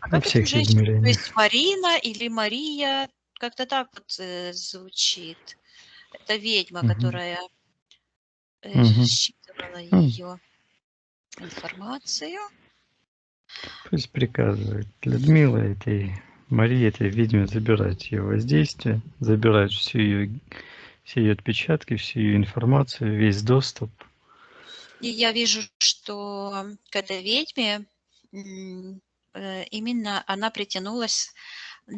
А Во как эту всех женщину? То измерениях. есть Марина или Мария, как-то так вот звучит. Это ведьма, Мгм. которая Мгм. считывала Ну, ее информацию. пусть приказывает Людмила этой Марии, этой ведьме, забирать ее воздействие, забирать все ее отпечатки, всю ее информацию, весь доступ. И я вижу, что к этой ведьме именно она притянулась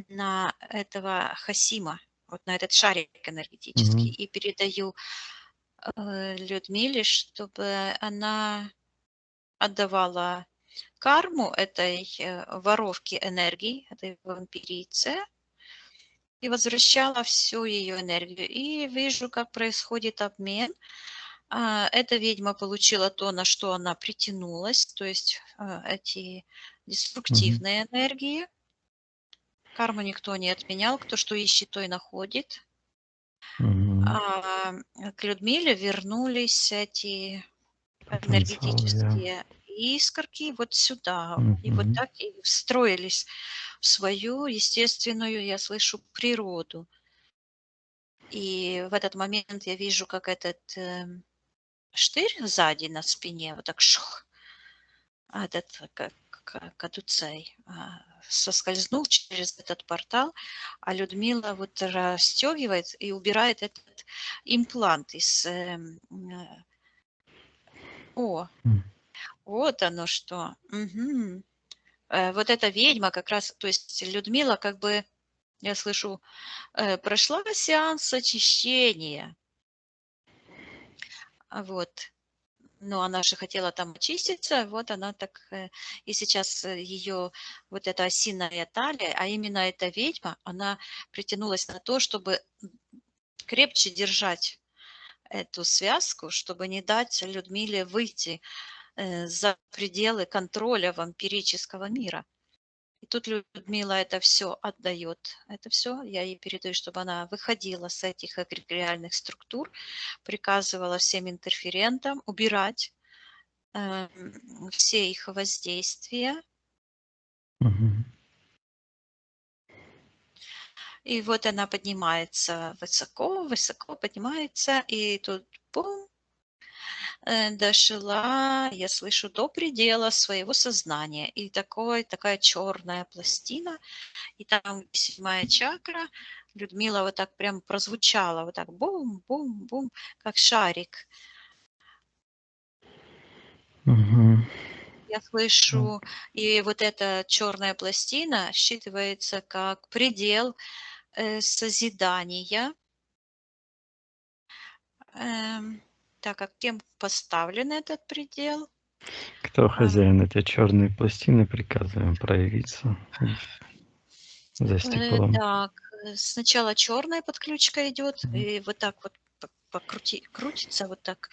на этого Хасима, вот на этот шарик энергетический. Мгм. И передаю Людмиле, чтобы она отдавала карму этой воровки энергии, этой вампирице, и возвращала всю ее энергию. И вижу, как происходит обмен. Эта ведьма получила то, на что она притянулась, то есть эти Мгм. деструктивные энергии. Карму никто не отменял, кто что ищет, то и находит. Мгм. К Людмиле вернулись эти Потенциал, я. энергетические искорки вот сюда. И вот Мгм. так и встроились в свою естественную, я слышу, природу. И в этот момент я вижу, как этот штырь сзади на спине, вот так шух, этот кадуцей соскользнул через этот портал, а Людмила вот расстегивает и убирает этот имплант из... О, М. вот оно что. Мгм. Вот эта ведьма как раз, то есть Людмила как бы, я слышу, прошла сеанс очищения. Вот. Но она же хотела там очиститься, вот она так, и сейчас ее вот эта осиная талия, а именно эта ведьма, она притянулась на то, чтобы крепче держать эту связку, чтобы не дать Людмиле выйти за пределы контроля вампирического мира. И тут Людмила это все отдает. Это все я ей передаю, чтобы она выходила с этих эгрегориальных структур, приказывала всем интерферентам убирать все их воздействия. Мгм. И вот она поднимается высоко, высоко поднимается, и тут бум, дошла, я слышу, до предела своего сознания. И такая черная пластина, и там 7-я чакра. Людмила вот так прям прозвучала, вот так бум-бум-бум, как шарик. Мгм. Я Так. слышу, и вот эта черная пластина считывается как предел созидания, так как кем поставлен этот предел? Кто А, хозяин этой черной пластины, приказываем проявиться за стеклом. Так, сначала черная подключка идет, и вот так вот крутится вот так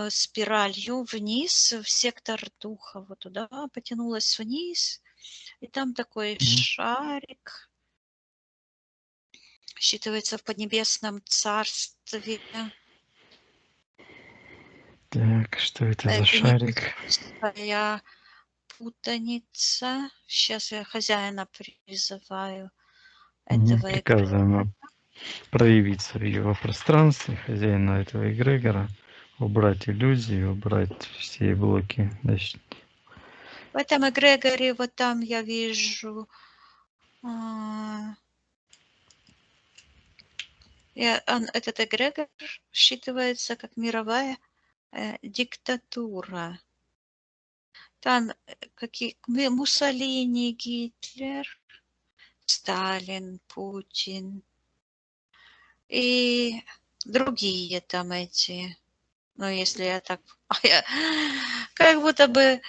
спиралью вниз в сектор духа, вот туда потянулась вниз, и там такой Мгм. шарик считывается в поднебесном царстве. Так, что это за шарик? Генетическая путаница. Сейчас я хозяина призываю этого Приказываем проявиться в его пространстве, хозяина этого эгрегора, убрать иллюзии, убрать все блоки. Значит, В этом эгрегоре, вот там я вижу, а, этот эгрегор считывается как мировая диктатура. Там Муссолини, Гитлер, Сталин, Путин и другие там эти. Ну, если я так... я как будто бы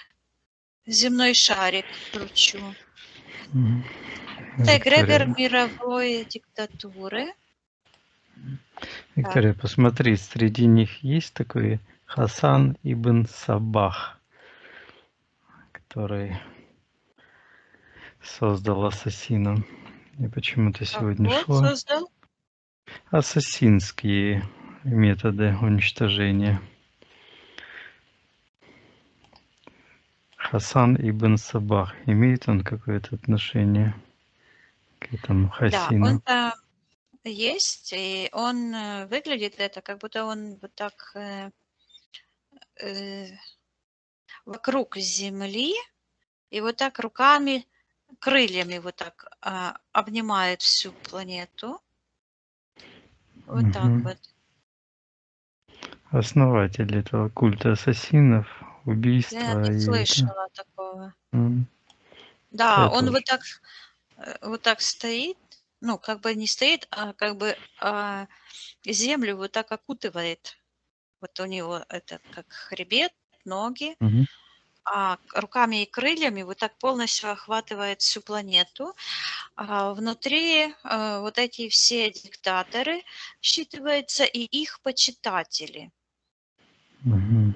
земной шарик кручу. Это эгрегор Виктория, мировой диктатуры. Так, Виктория, посмотри, среди них есть такой Хасан ибн Сабах, который создал ассасина. И почему-то сегодня кого шло создал? ассасинские методы уничтожения. Хасан ибн Сабах. Имеет он какое-то отношение к этому Да, он Хасину? там есть, и он выглядит это, как будто он вот так э, вокруг Земли, и вот так руками, крыльями вот так обнимает всю планету. Вот так Мгм. вот. Основатель этого культа ассасинов, Я убийства не и это. слышала такого. м, Да, Я он тоже. вот так стоит, ну, как бы не стоит, а как бы землю вот так окутывает. Вот у него это как хребет, ноги, Мгм. а руками и крыльями вот так полностью охватывает всю планету. А внутри вот эти все диктаторы считываются и их почитатели. Мгм.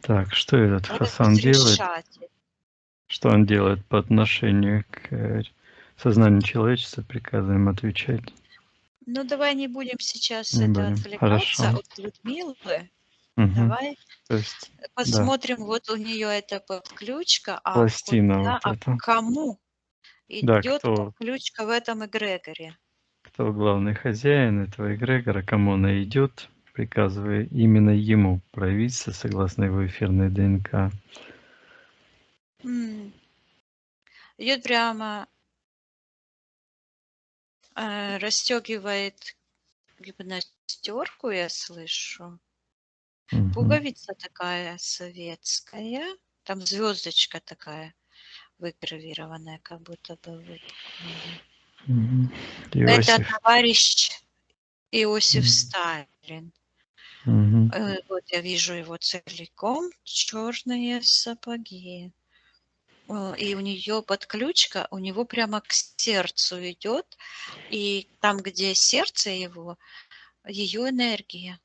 Так, что этот Хасан делает? Разрешатель. Что он делает по отношению к сознанию человечества? Приказываем отвечать. Ну, давай не будем сейчас Не это будем. отвлекаться Хорошо. от Людмилы. Мгм. Давай То есть, да, посмотрим, вот у нее эта подключка, а пластина куда, вот а к эта. кому Да, идет кто подключка в этом эгрегоре. главный хозяин этого эгрегора, кому она идет, приказывая именно ему проявиться согласно его эфирной ДНК. Идет прямо, расстегивает гимнастерку, я слышу. Мгм. Пуговица такая советская, там звездочка такая выгравированная, как будто бы выпуклая. Мгм. Это Иосиф. товарищ Иосиф Мгм. Сталин. Мгм. Вот я вижу его целиком, черные сапоги. И у нее подключка, у него прямо к сердцу идет, и там, где сердце его, ее энергия,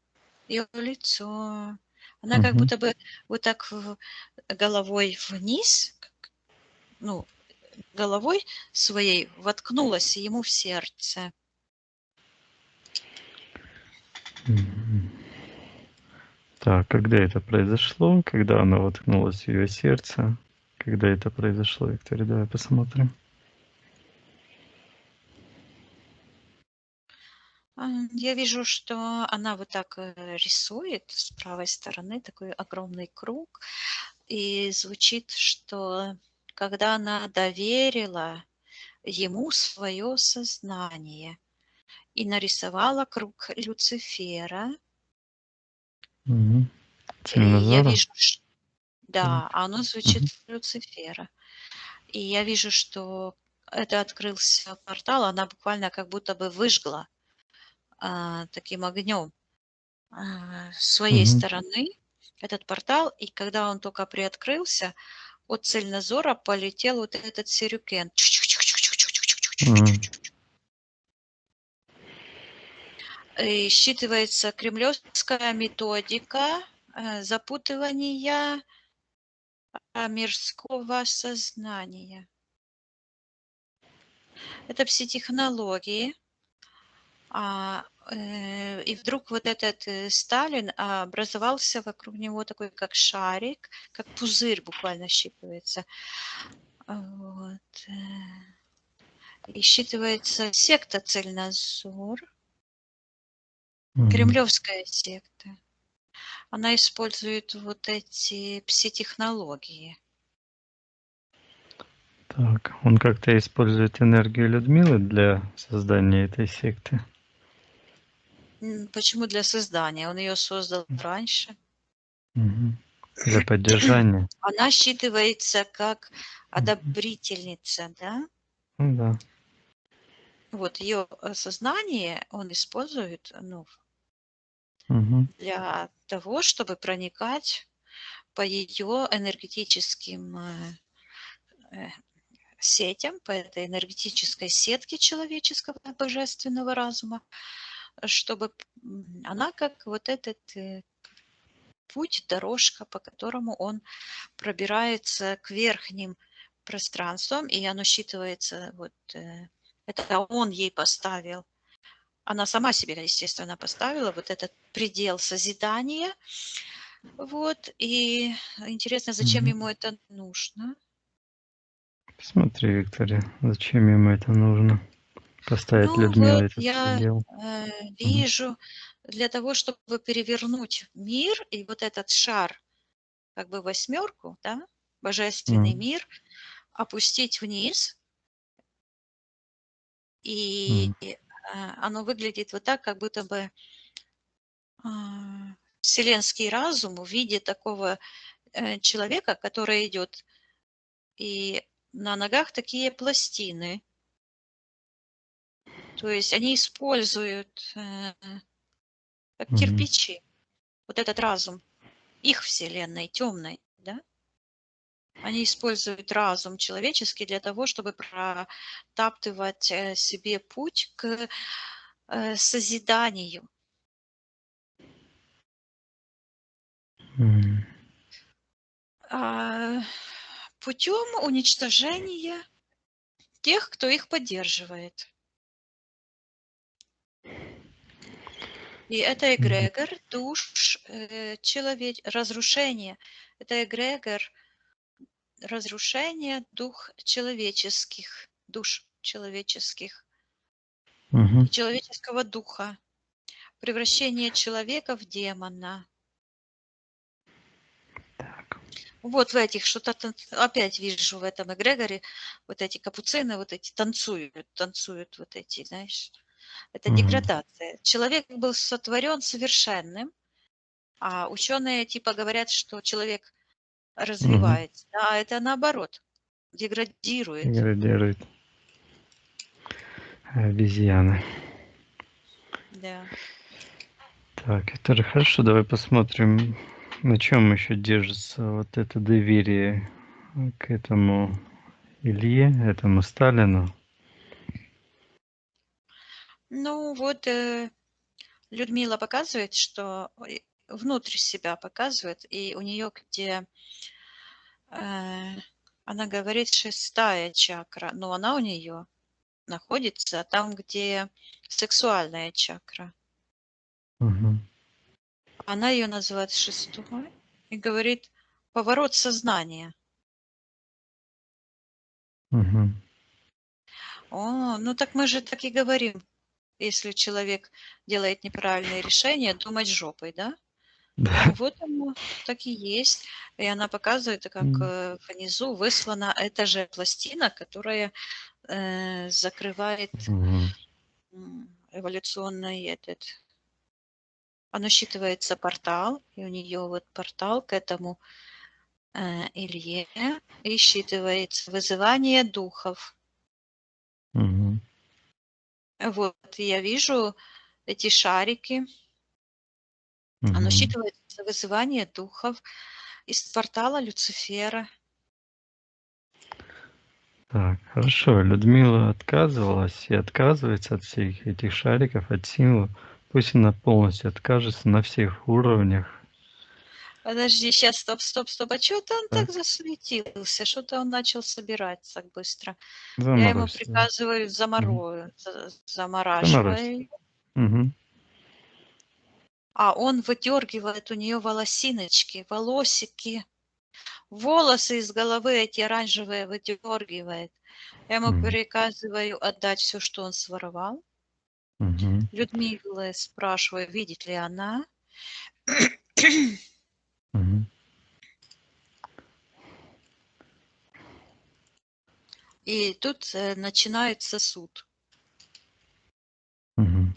ее лицо. Она как Мгм. будто бы вот так головой вниз, ну, головой своей воткнулась ему в сердце. Мгм. Так, когда это произошло? Когда она воткнулась в ее сердце? Когда это произошло, Виктория? Давай посмотрим. Я вижу, что она вот так рисует с правой стороны такой огромный круг, и звучит, что когда она доверила ему свое сознание и нарисовала круг Люцифера, Мгм. и я Цельнозора? вижу, Так. да, оно звучит Мгм. Люцифера. И я вижу, что это открылся портал, она буквально как будто бы выжгла таким огнем с своей Мгм. стороны этот портал, и когда он только приоткрылся, от цельнозора полетел вот этот сюрюкен. М. И считывается кремлевская методика запутывания мирского сознания. Это пси-технологии. И вдруг вот этот Сталин образовался вокруг него такой, как шарик, как пузырь буквально считывается. Вот. И считывается секта Цельнозор, Мгм. кремлевская секта. Она использует вот эти пси-технологии. Так, он как-то использует энергию Людмилы для создания этой секты? Почему для создания? Он ее создал раньше. Мгм. Для поддержания? Она считывается как одобрительница, да? Ну да. Вот ее сознание он использует, ну, Мгм. для того, чтобы проникать по ее энергетическим э, сетям, по этой энергетической сетке человеческого божественного разума, чтобы она как вот этот путь, дорожка, по которому он пробирается к верхним пространствам, и оно считывается, вот это он ей поставил. Она сама себе, естественно, поставила вот этот предел созидания. Вот, и интересно, зачем Мгм. ему это нужно? Посмотри, Виктория, зачем ему это нужно? Поставить Ну Людмиле вот этот я предел? Мгм. вижу, для того, чтобы перевернуть мир и вот этот шар, как бы восьмерку, да, божественный М. мир, опустить вниз, и М. оно выглядит вот так, как будто бы вселенский разум в виде такого человека, который идет, и на ногах такие пластины. То есть они используют как Мгм. кирпичи вот этот разум их вселенной темной, да? Они используют разум человеческий для того, чтобы протаптывать себе путь к созиданию. М. а, Путем уничтожения тех, кто их поддерживает. И это Мгм. эгрегор душ разрушения. Это эгрегор разрушения душ человеческих Мгм. и человеческого духа, превращение человека в демона. Так. Вот в этих что-то опять вижу в этом эгрегоре, вот эти капуцины, вот эти танцуют вот эти, знаешь. Это Мгм. деградация. Человек был сотворен совершенным, а ученые типа говорят, что человек Мгм. развивается. А это наоборот, деградирует. Деградирует. Обезьяны. Да. Так, это же хорошо. Давай посмотрим, на чем еще держится вот это доверие к этому Илье, этому Сталину. Ну вот Людмила показывает, что внутрь себя показывает, и у нее где э, она говорит шестая чакра, но она у нее находится там, где сексуальная чакра. Мгм. Она ее называет шестой и говорит поворот сознания. Мгм. О, ну так мы же так и говорим. если человек делает неправильные решения, думать жопой, да? Да. Вот оно так и есть. И она показывает, как М. внизу выслана эта же пластина, которая закрывает Мгм. эволюционный этот. Оно считывается портал, и у нее вот портал к этому Илье, и считывается вызывание духов. Мгм. Вот, и я вижу эти шарики. Оно Мгм. считывается вызывание духов из портала Люцифера. Так, хорошо. Людмила отказывалась и отказывается от всех этих шариков, от символов. Пусть она полностью откажется на всех уровнях. Подожди, сейчас, стоп. А чё-то он Так, так засуетился, что-то он начал собирать так быстро. Я ему заморозь себя. приказываю Мгм. Заморозь. замораживай. Мгм. А он выдергивает у нее волосиночки, волосики. Волосы из головы эти оранжевые выдергивает. Я ему Мгм. приказываю отдать все, что он своровал. Мгм. Людмила спрашиваю, видит ли она. Мгм. И тут начинается суд. Мгм.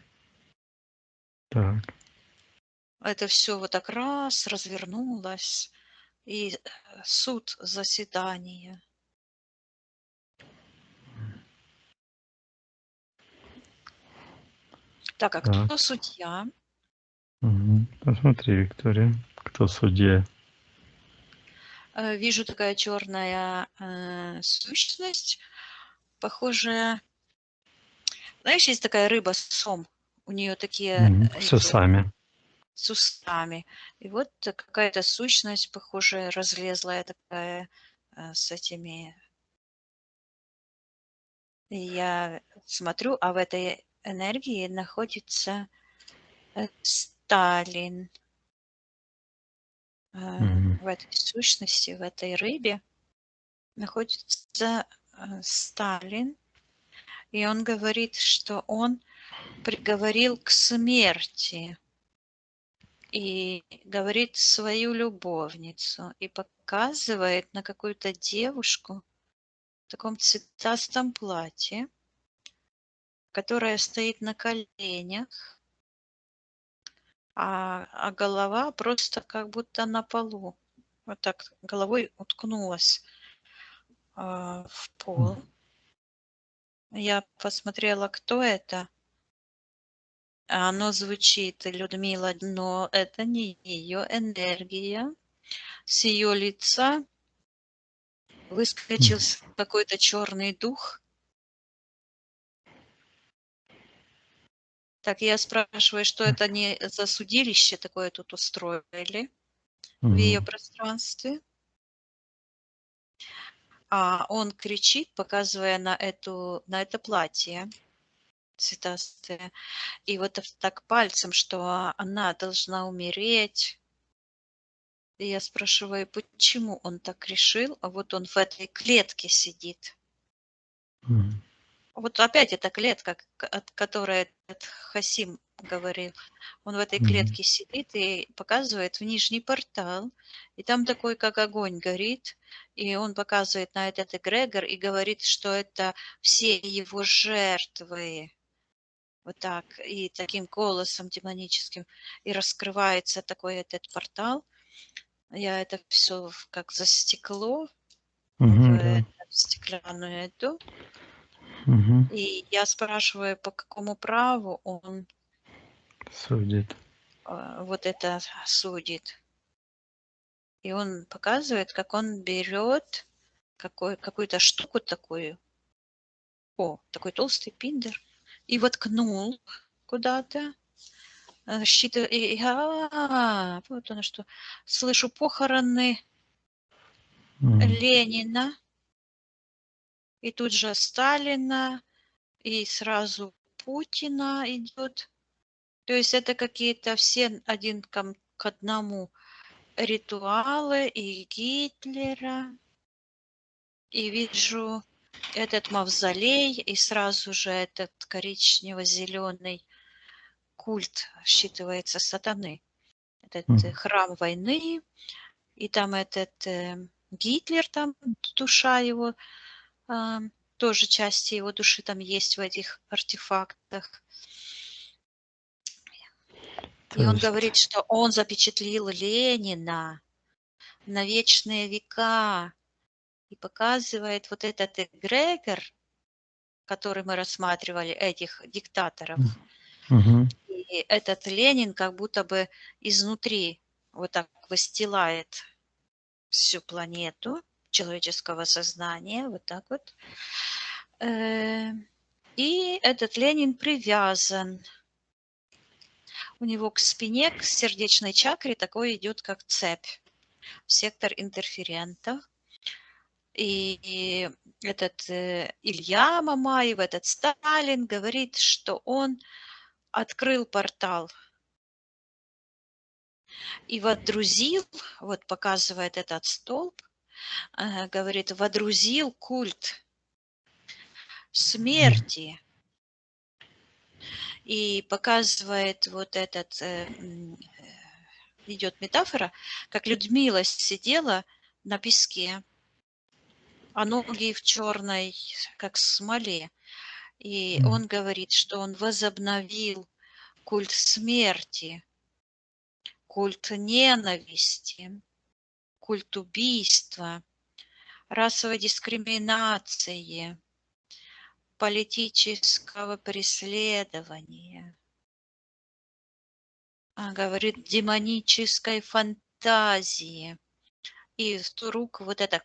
Так, Это все вот так раз развернулось. И суд, заседание. Так, а так. кто судья? Мгм. Посмотри, Виктория, кто судья. Вижу такая черная сущность, похожая. Знаешь, есть такая рыба сом. У нее такие Все эти сами. с усами. И вот какая-то сущность, похожая, разлезлая такая, с этими. И я смотрю, а в этой энергии находится Сталин. Мгм. В этой сущности, в этой рыбе находится Сталин. И он говорит, что он приговорил к смерти и говорит свою любовницу и показывает на какую-то девушку в таком цветастом платье, которая стоит на коленях, а голова просто как будто на полу. Вот так головой уткнулась в М. пол. Я посмотрела, кто это. А оно звучит, Людмила, но это не ее энергия. С ее лица выскочил какой-то черный дух. Так, я спрашиваю, что это не за судилище такое тут устроили в ее Мгм. пространстве. А он кричит, показывая на это платье цветастое. И вот так пальцем, что она должна умереть. И я спрашиваю, почему он так решил, а вот он в этой клетке сидит. Мгм. Вот опять эта клетка, от которой этот Хасим говорил. Он в этой Мгм. клетке сидит и показывает в нижний портал. И там такой, как огонь горит. И он показывает на этот эгрегор и говорит, что это все его жертвы. Вот так. И таким голосом демоническим. И раскрывается такой этот портал. Я это все как за стекло, Мгм, да. в стеклянную эту. Мгм. И я спрашиваю, по какому праву он Судит. вот это судит. И он показывает, как он берет какую-то штуку такую, такой толстый пиндер, и воткнул куда-то. Вот оно что. Слышу похороны Мгм. Ленина, и тут же Сталина, и сразу Путина идет. То есть это какие-то все один к одному ритуалы и Гитлера, и вижу этот мавзолей и сразу же этот коричнево-зеленый культ считывается сатаны. Этот храм войны, и там этот Гитлер, там душа его, тоже части его души там есть в этих артефактах. И он говорит, что он запечатлил Ленина на вечные века и показывает вот этот эгрегор, который мы рассматривали, этих диктаторов. И этот Ленин как будто бы изнутри вот так выстилает всю планету человеческого сознания, вот так вот. И этот Ленин привязан. У него к спине, к сердечной чакре такой идет, как цепь, сектор интерферента. И этот Илья Мамаев, этот Сталин говорит, что он открыл портал и водрузил, вот показывает этот столб, говорит, водрузил культ смерти. И показывает вот этот, идет метафора, как Людмила сидела на песке, а ноги в черной, как смоле. И он говорит, что он возобновил культ смерти, культ ненависти, культ убийства, расовой дискриминации, политического преследования. Говорит, демонической фантазии. И вдруг вот это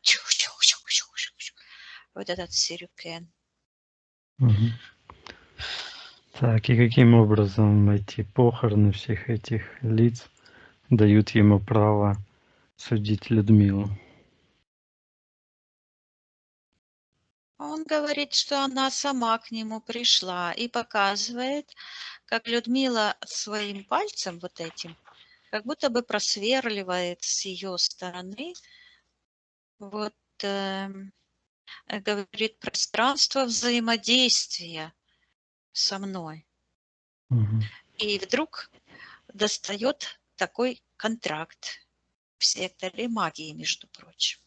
вот этот сюрикен. Так, и каким образом эти похороны всех этих лиц дают ему право судить Людмилу? Он говорит, что она сама к нему пришла и показывает, как Людмила своим пальцем вот этим, как будто бы просверливает с ее стороны, вот, говорит, пространство взаимодействия со мной. И вдруг достает такой контракт в секторе магии, между прочим.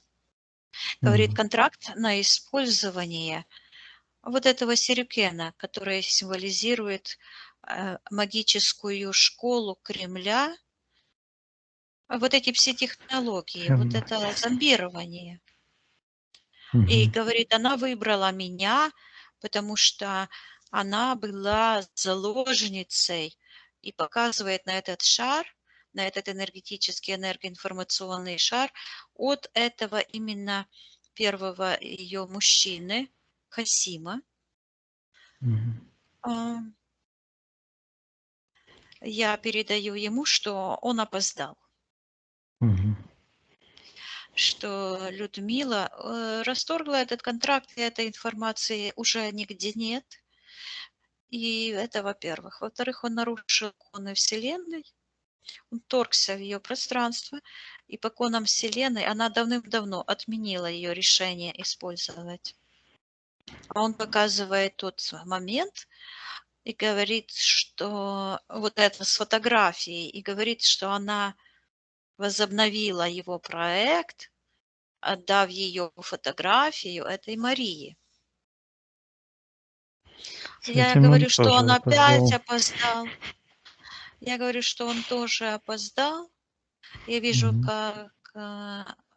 Говорит, контракт на использование вот этого сюрикена, который символизирует магическую школу Кремля, вот эти все технологии, вот это зомбирование. И говорит, она выбрала меня, потому что она была заложницей, и показывает на этот шар, на этот энергетический, энергоинформационный шар от этого именно первого ее мужчины, Хасима. Я передаю ему, что он опоздал. Что Людмила расторгла этот контракт, и этой информации уже нигде нет. И это, во-первых. Во-вторых, он нарушил законы Вселенной, он вторгся в ее пространство, и по законам Вселенной она давным-давно отменила ее решение использовать. А он показывает тот момент и говорит, что вот это с фотографией, и говорит, что она возобновила его проект, отдав ее фотографию этой Марии. Я говорю, что он опять опоздал. Я говорю, что он тоже опоздал. Я вижу, как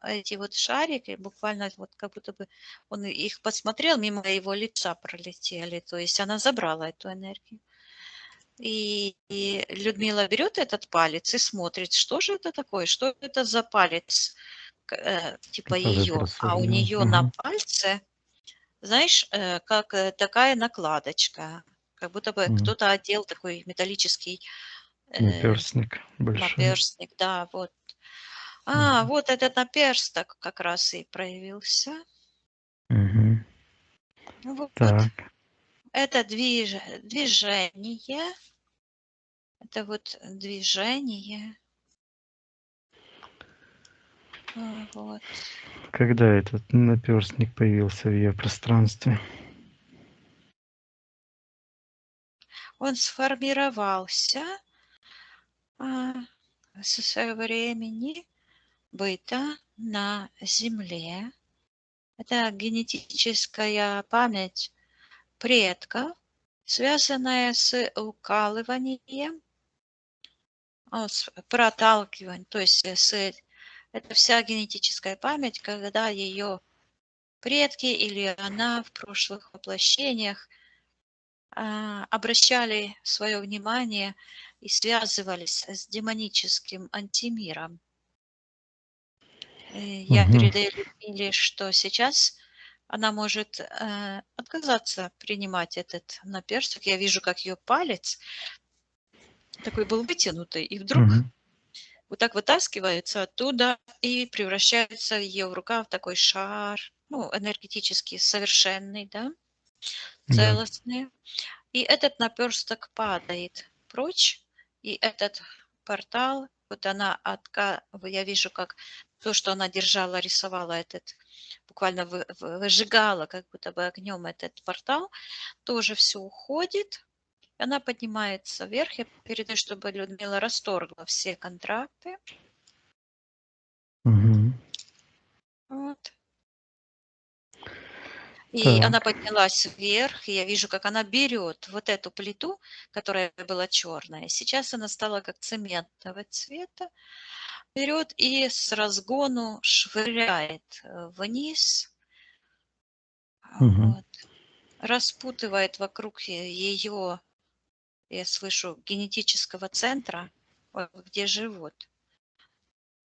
эти вот шарики, буквально вот как будто бы он их посмотрел, мимо его лица пролетели. То есть она забрала эту энергию. И Людмила берет этот палец и смотрит, что же это такое, что это за палец, типа ее. А у нее на пальце, знаешь, как такая накладочка, как будто бы кто-то одел такой металлический наперстник большой. наперстник, да, вот. Вот этот наперсток как раз и проявился. Вот. Так. Это движение. Это вот движение. Вот. Когда этот наперстник появился в ее пространстве? Он сформировался со времени быта на Земле. Это генетическая память предков, связанная с укалыванием, с проталкиванием, то есть это вся генетическая память, когда ее предки или она в прошлых воплощениях обращали свое внимание и связывались с демоническим антимиром. Я Угу. передаю Людмиле, что сейчас она может отказаться принимать этот наперсток. Я вижу, как ее палец такой был вытянутый, и вдруг Угу. вот так вытаскивается оттуда и превращается ее рука в такой шар, ну, энергетически совершенный, да, Да. целостный. И этот наперсток падает прочь, и этот портал, вот она я вижу, как то, что она держала, рисовала этот, буквально выжигала как будто бы огнем этот портал, тоже все уходит. Она поднимается вверх. Я передаю, чтобы Людмила расторгла все контракты. Угу. Вот. И она Так. поднялась вверх, и я вижу, как она берет вот эту плиту, которая была черная. Сейчас она стала как цементного цвета. Берет и с разгону швыряет вниз. Угу. Вот. Распутывает вокруг ее, я слышу, генетического центра, где живот.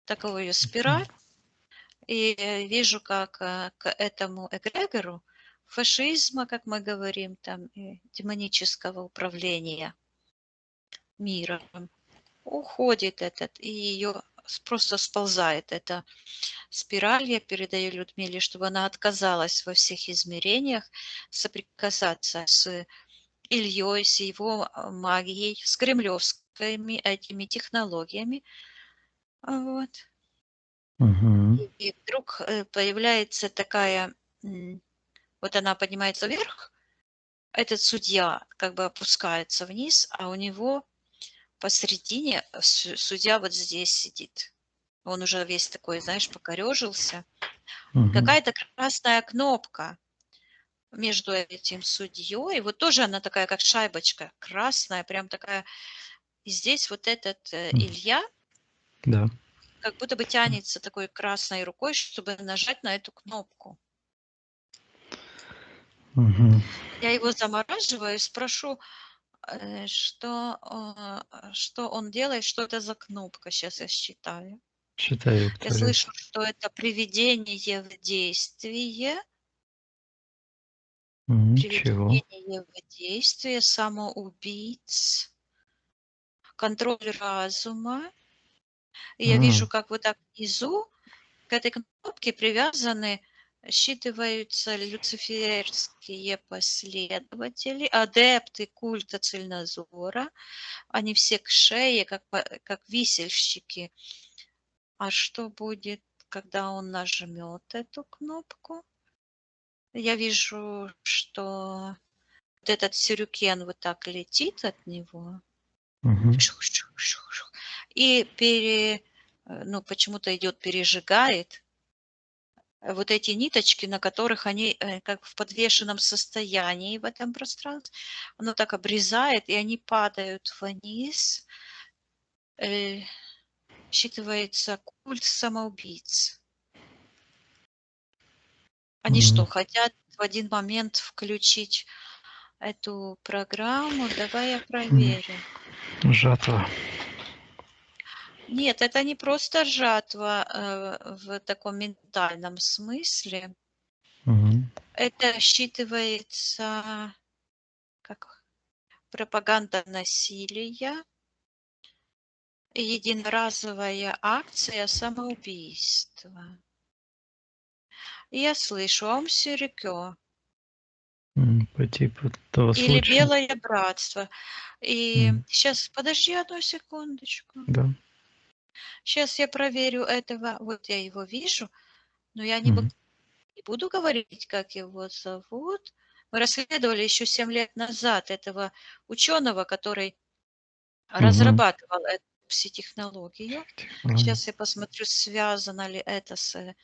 Такую ее спираль. И вижу, как к этому эгрегору фашизма, как мы говорим, там, демонического управления миром, уходит этот, и ее просто сползает эта спираль. Я передаю Людмиле, чтобы она отказалась во всех измерениях соприкасаться с Ильей, с его магией, с кремлевскими этими технологиями. Вот. Угу. И вдруг появляется такая, вот она поднимается вверх, этот судья как бы опускается вниз, а у него посередине судья вот здесь сидит. Он уже весь такой, знаешь, покорежился. И Угу. какая-то красная кнопка между этим судьей, вот тоже она такая, как шайбочка, красная, прям такая. И здесь вот этот Илья Да. как будто бы тянется такой красной рукой, чтобы нажать на эту кнопку. Угу. Я его замораживаю и спрошу, что он делает, что это за кнопка. Сейчас я считаю. Читай, Я Виктория. слышу, что это приведение в действие, Чего? приведение в действие, самоубийц, контроль разума. И я А. вижу, как вот так внизу к этой кнопке привязаны, считываются люциферские последователи, адепты культа Цельнозора. Они все к шее, как висельщики. А что будет, когда он нажмет эту кнопку? Я вижу, что вот этот сюрюкен вот так летит от него. Угу. Шух-шух-шух-шух. И ну, почему-то идет, пережигает вот эти ниточки, на которых они как в подвешенном состоянии в этом пространстве. Оно так обрезает, и они падают вниз. Считывается культ самоубийц. Они что, хотят в один момент включить эту программу? Давай я проверю. Жатва. Нет, это не просто жатва в таком ментальном смысле. Угу. Это считывается как пропаганда насилия, единоразовая акция самоубийства. И я слышу «Ом Сюрикё» По типу того или случая. «Белое братство». И сейчас, подожди одну секундочку. Да. Сейчас я проверю этого. Вот я его вижу, но я не Мгм. буду говорить, как его зовут. Мы расследовали еще 7 лет назад этого ученого, который Мгм. разрабатывал эту пси-технологию. Технологии. Сейчас я посмотрю, связано ли это с...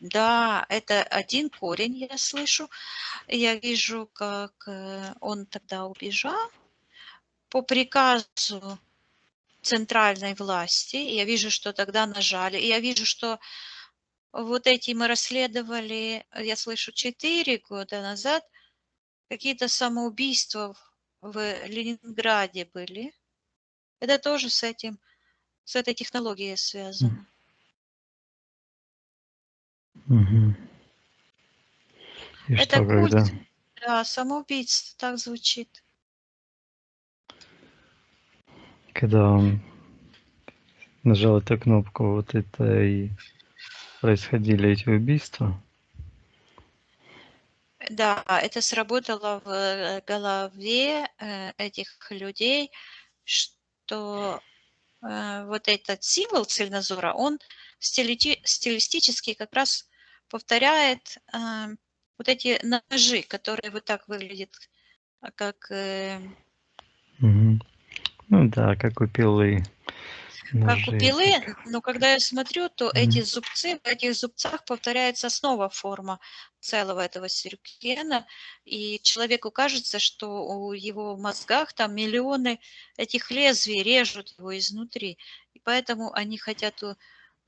Да, это один корень, я слышу. Я вижу, как он тогда убежал по приказу центральной власти. Я вижу, что тогда нажали. И я вижу, что вот эти мы расследовали, я слышу, 4 года назад. Какие-то самоубийства в Ленинграде были. Это тоже с этим, с этой технологией связано. Мгм. И Это что, культ, когда да, самоубийц, так звучит. он нажал эту кнопку, вот это и происходили эти убийства? Да, это сработало в голове этих людей, что вот этот символ цельнозора, он стилистически как раз повторяет вот эти ножи, которые вот так выглядят, как Мгм. Ну да, как у пилы, как у ножи пилы, так. но когда я смотрю, то эти Мгм. зубцы, в этих зубцах повторяется снова форма целого этого сюрикена, и человеку кажется, что у его мозгах там миллионы этих лезвий режут его изнутри, и поэтому они хотят,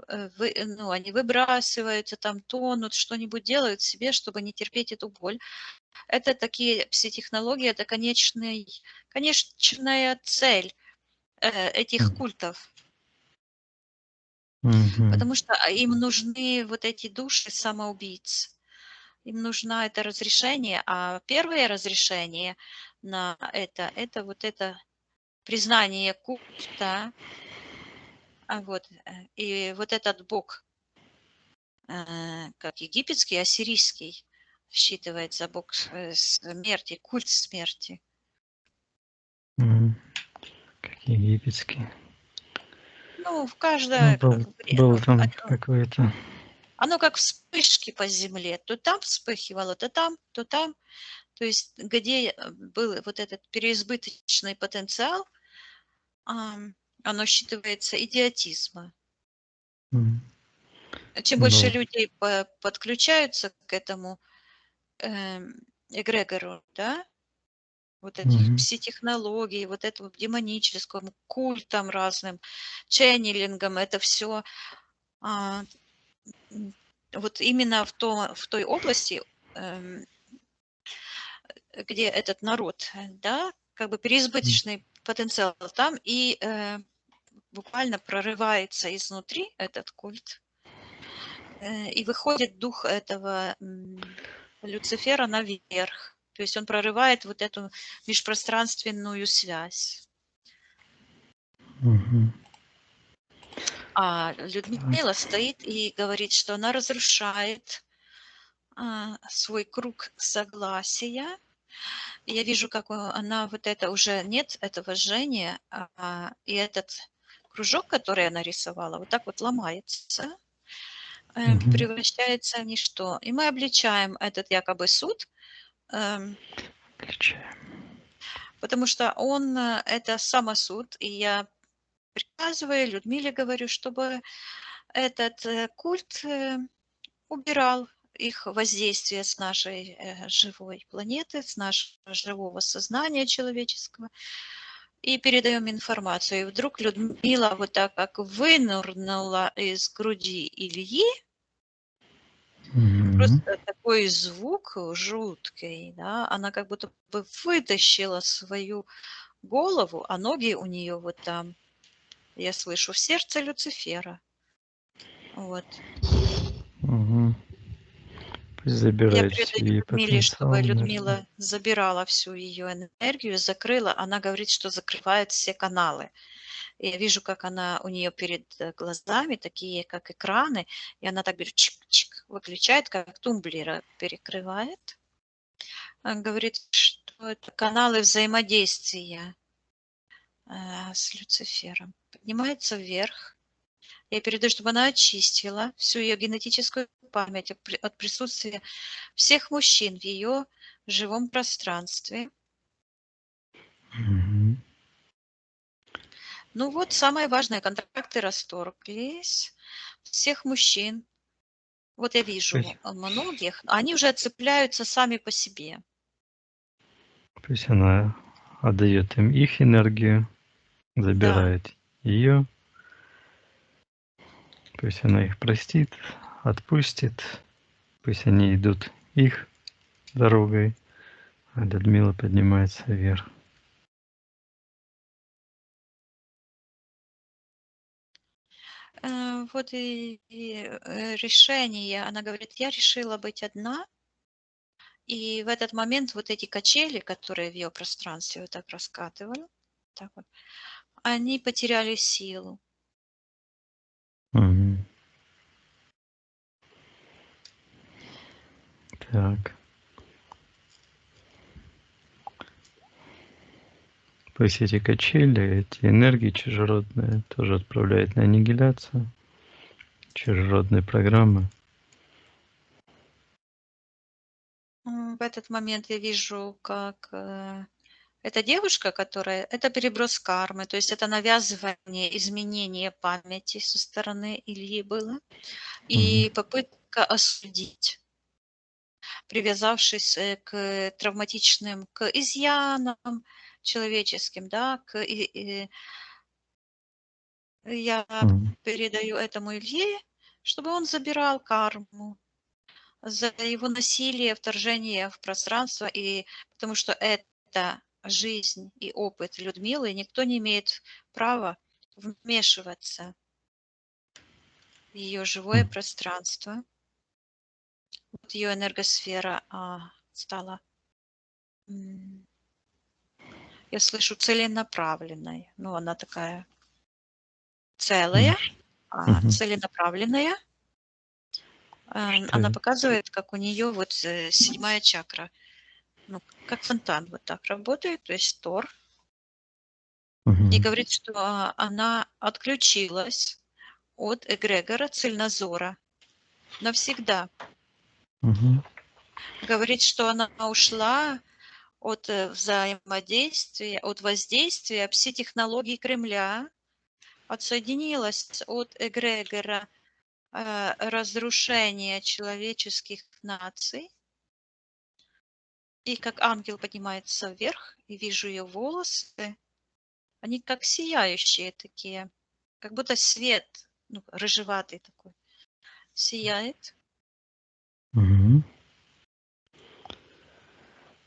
ну, они выбрасываются, там тонут, что-нибудь делают себе, чтобы не терпеть эту боль. Это такие пси-технологии, это конечная цель этих М. культов. Мгм. Потому что им нужны вот эти души самоубийц. Им нужно это разрешение, а первое разрешение на это вот это признание культа, и вот этот бог, как египетский, ассирийский, считывается бог смерти, культ смерти. Мгм. Как египетский. Ну, в Ну, каждое был там какой-то. оно как вспышки по земле. То там вспыхивало, то там, то там. То есть где был вот этот переизбыточный потенциал, оно считывается идиотизма. М. Чем больше Был. людей подключаются к этому эгрегору, да, вот этих Мгм. пси-технологий, вот этому демоническому культам разным, ченнелингам, это все вот именно в той области, эм, где этот народ, да, как бы М. переизбыточный потенциал там, и буквально прорывается изнутри этот культ, и выходит дух этого Люцифера наверх. То есть он прорывает вот эту межпространственную связь. Мгм. А Так. Людмила стоит и говорит, что она разрушает свой круг согласия. И я вижу, как она вот это уже нет этого жжения, и этот кружок, который она рисовала, вот так вот ломается, Мгм. превращается в ничто. И мы обличаем этот якобы суд, эм, Включаем. потому что он это самосуд, и я приказываю Людмиле, говорю, чтобы этот культ убирал их воздействие с нашей живой планеты, с нашего живого сознания человеческого, и передаем информацию. И вдруг Людмила вот так как вынырнула из груди Ильи, Мгм. просто такой звук жуткий, да, она как будто бы вытащила свою голову, а ноги у нее вот там, я слышу, в сердце Люцифера. Вот. Мгм. Пусть Я забирает все передаю ее Людмиле, потенциал, чтобы наверное. Людмила забирала всю ее энергию, закрыла. Она говорит, что закрывает все каналы. И я вижу, как она у нее перед глазами такие, как экраны, и она так берет, чик-чик, выключает, как тумблера перекрывает. Говорит, что это каналы взаимодействия. с Люцифером. Поднимается вверх. Я передаю, чтобы она очистила всю ее генетическую память от присутствия всех мужчин в ее живом пространстве. Мгм. Ну вот, самое важное, контракты расторглись. Всех мужчин. Вот я То вижу есть, многих, они уже отцепляются сами по себе. то есть она отдает им их энергию, Да. забирает ее, пусть она их простит, отпустит, пусть они идут их дорогой, а Людмила поднимается вверх. Вот решение. Она говорит, я решила быть одна. И в этот момент вот эти качели, которые в ее пространстве вот так раскатывали, так вот, они потеряли силу. Мгм. Так. То есть эти качели, эти энергии чужеродные тоже отправляет на аннигиляцию, чужеродные программы. В этот момент я вижу, как эта девушка, которая... Это переброс кармы, то есть это навязывание, изменение памяти со стороны Ильи было, Мгм. и попытка осудить, привязавшись к травматичным, к изъянам человеческим, да, я Мгм. передаю этому Илье, чтобы он забирал карму за его насилие, вторжение в пространство, и потому что это жизнь и опыт Людмилы, никто не имеет права вмешиваться в ее живое М. пространство. Вот ее энергосфера стала, я слышу, целенаправленной. Ну, она такая М. целая, Мгм. целенаправленная. Что Она это? показывает, как у нее вот 7-я чакра, ну, как фонтан вот так работает, то есть Тор. И Мгм. говорит, что она отключилась от эгрегора Цельнозора навсегда. Мгм. Говорит, что она ушла от взаимодействия, от воздействия пси-технологий Кремля, отсоединилась от эгрегора разрушения человеческих наций. И как ангел поднимается вверх, и вижу ее волосы, они как сияющие такие, как будто свет, ну, рыжеватый такой, сияет. Мгм.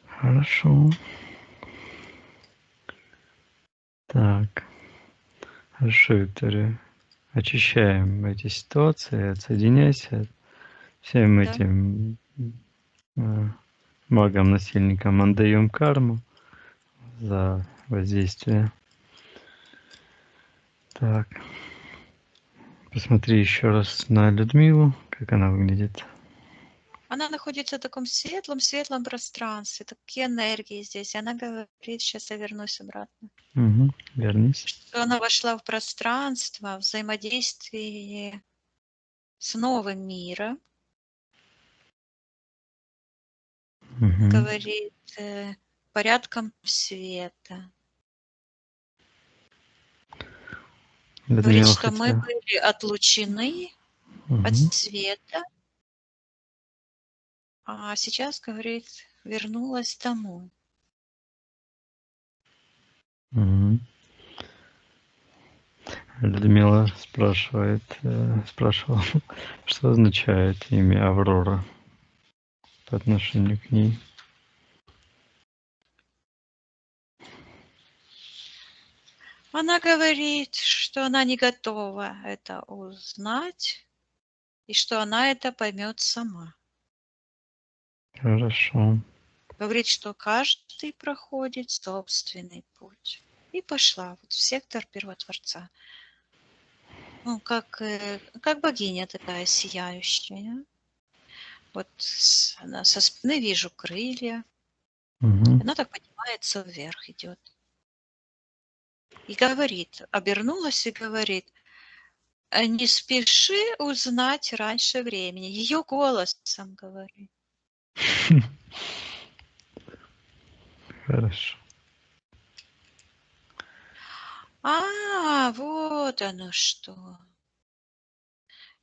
Хорошо. Так. Хорошо, Виктория. Очищаем эти ситуации, отсоединяйся от всем Да. этим э, магам-насильникам, отдаем карму за воздействие. Так. Посмотри еще раз на Людмилу, как она выглядит. Она находится в таком светлом пространстве, такие энергии здесь. Она говорит, сейчас я вернусь обратно, Угу. Вернись. что она вошла в пространство, взаимодействие с новым миром. Угу. Говорит, порядком света. Говорит, Людмила что мы хотела. были отлучены от Угу. света, а сейчас, говорит, вернулась домой. Угу. Людмила спрашивала, что означает имя Аврора по отношению к ней. Она говорит, что она не готова это узнать, и что она это поймет сама. Хорошо. Говорит, что каждый проходит собственный путь. И пошла вот в сектор Первотворца. Ну, как богиня такая сияющая. Вот она со спины вижу крылья. Угу. Она так поднимается вверх, идет. И говорит, обернулась и говорит: не спеши узнать раньше времени. Ее голосом говорит. Хорошо. Вот оно что.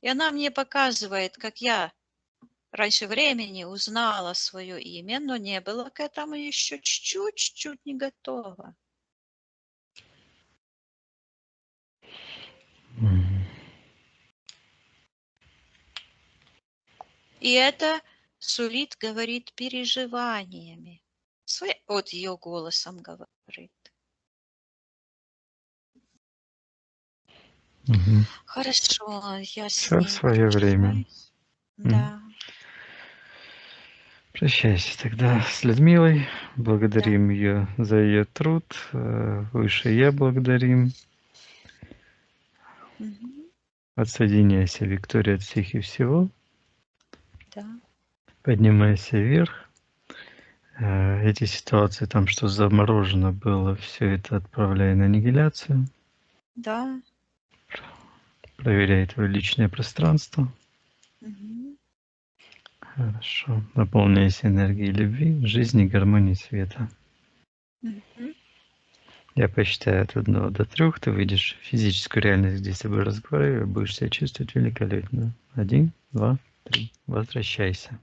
И она мне показывает, как я раньше времени узнала свое имя, но не была к этому еще чуть-чуть не готова. Мгм. И это сулит, говорит, переживаниями. Вот ее голосом говорит. Мгм. Хорошо, я с Всё в ней свое время. прощаюсь. Мгм. Да, Прощайся тогда с Людмилой. да. Благодарим ее за ее труд. Выше я благодарим. Мгм. Отсоединяйся, Виктория, от всех и всего. Да, Поднимайся вверх. Эти ситуации, там, что заморожено было, все это отправляй на аннигиляцию. да. Проверяй твое личное пространство. Мгм. Хорошо. Наполняйся энергией любви, жизни, гармонии, света. Мгм. Я посчитаю от 1 до 3, ты выйдешь в физическую реальность, где с тобой разговариваю, будешь себя чувствовать великолепно. 1, 2, 3. Возвращайся.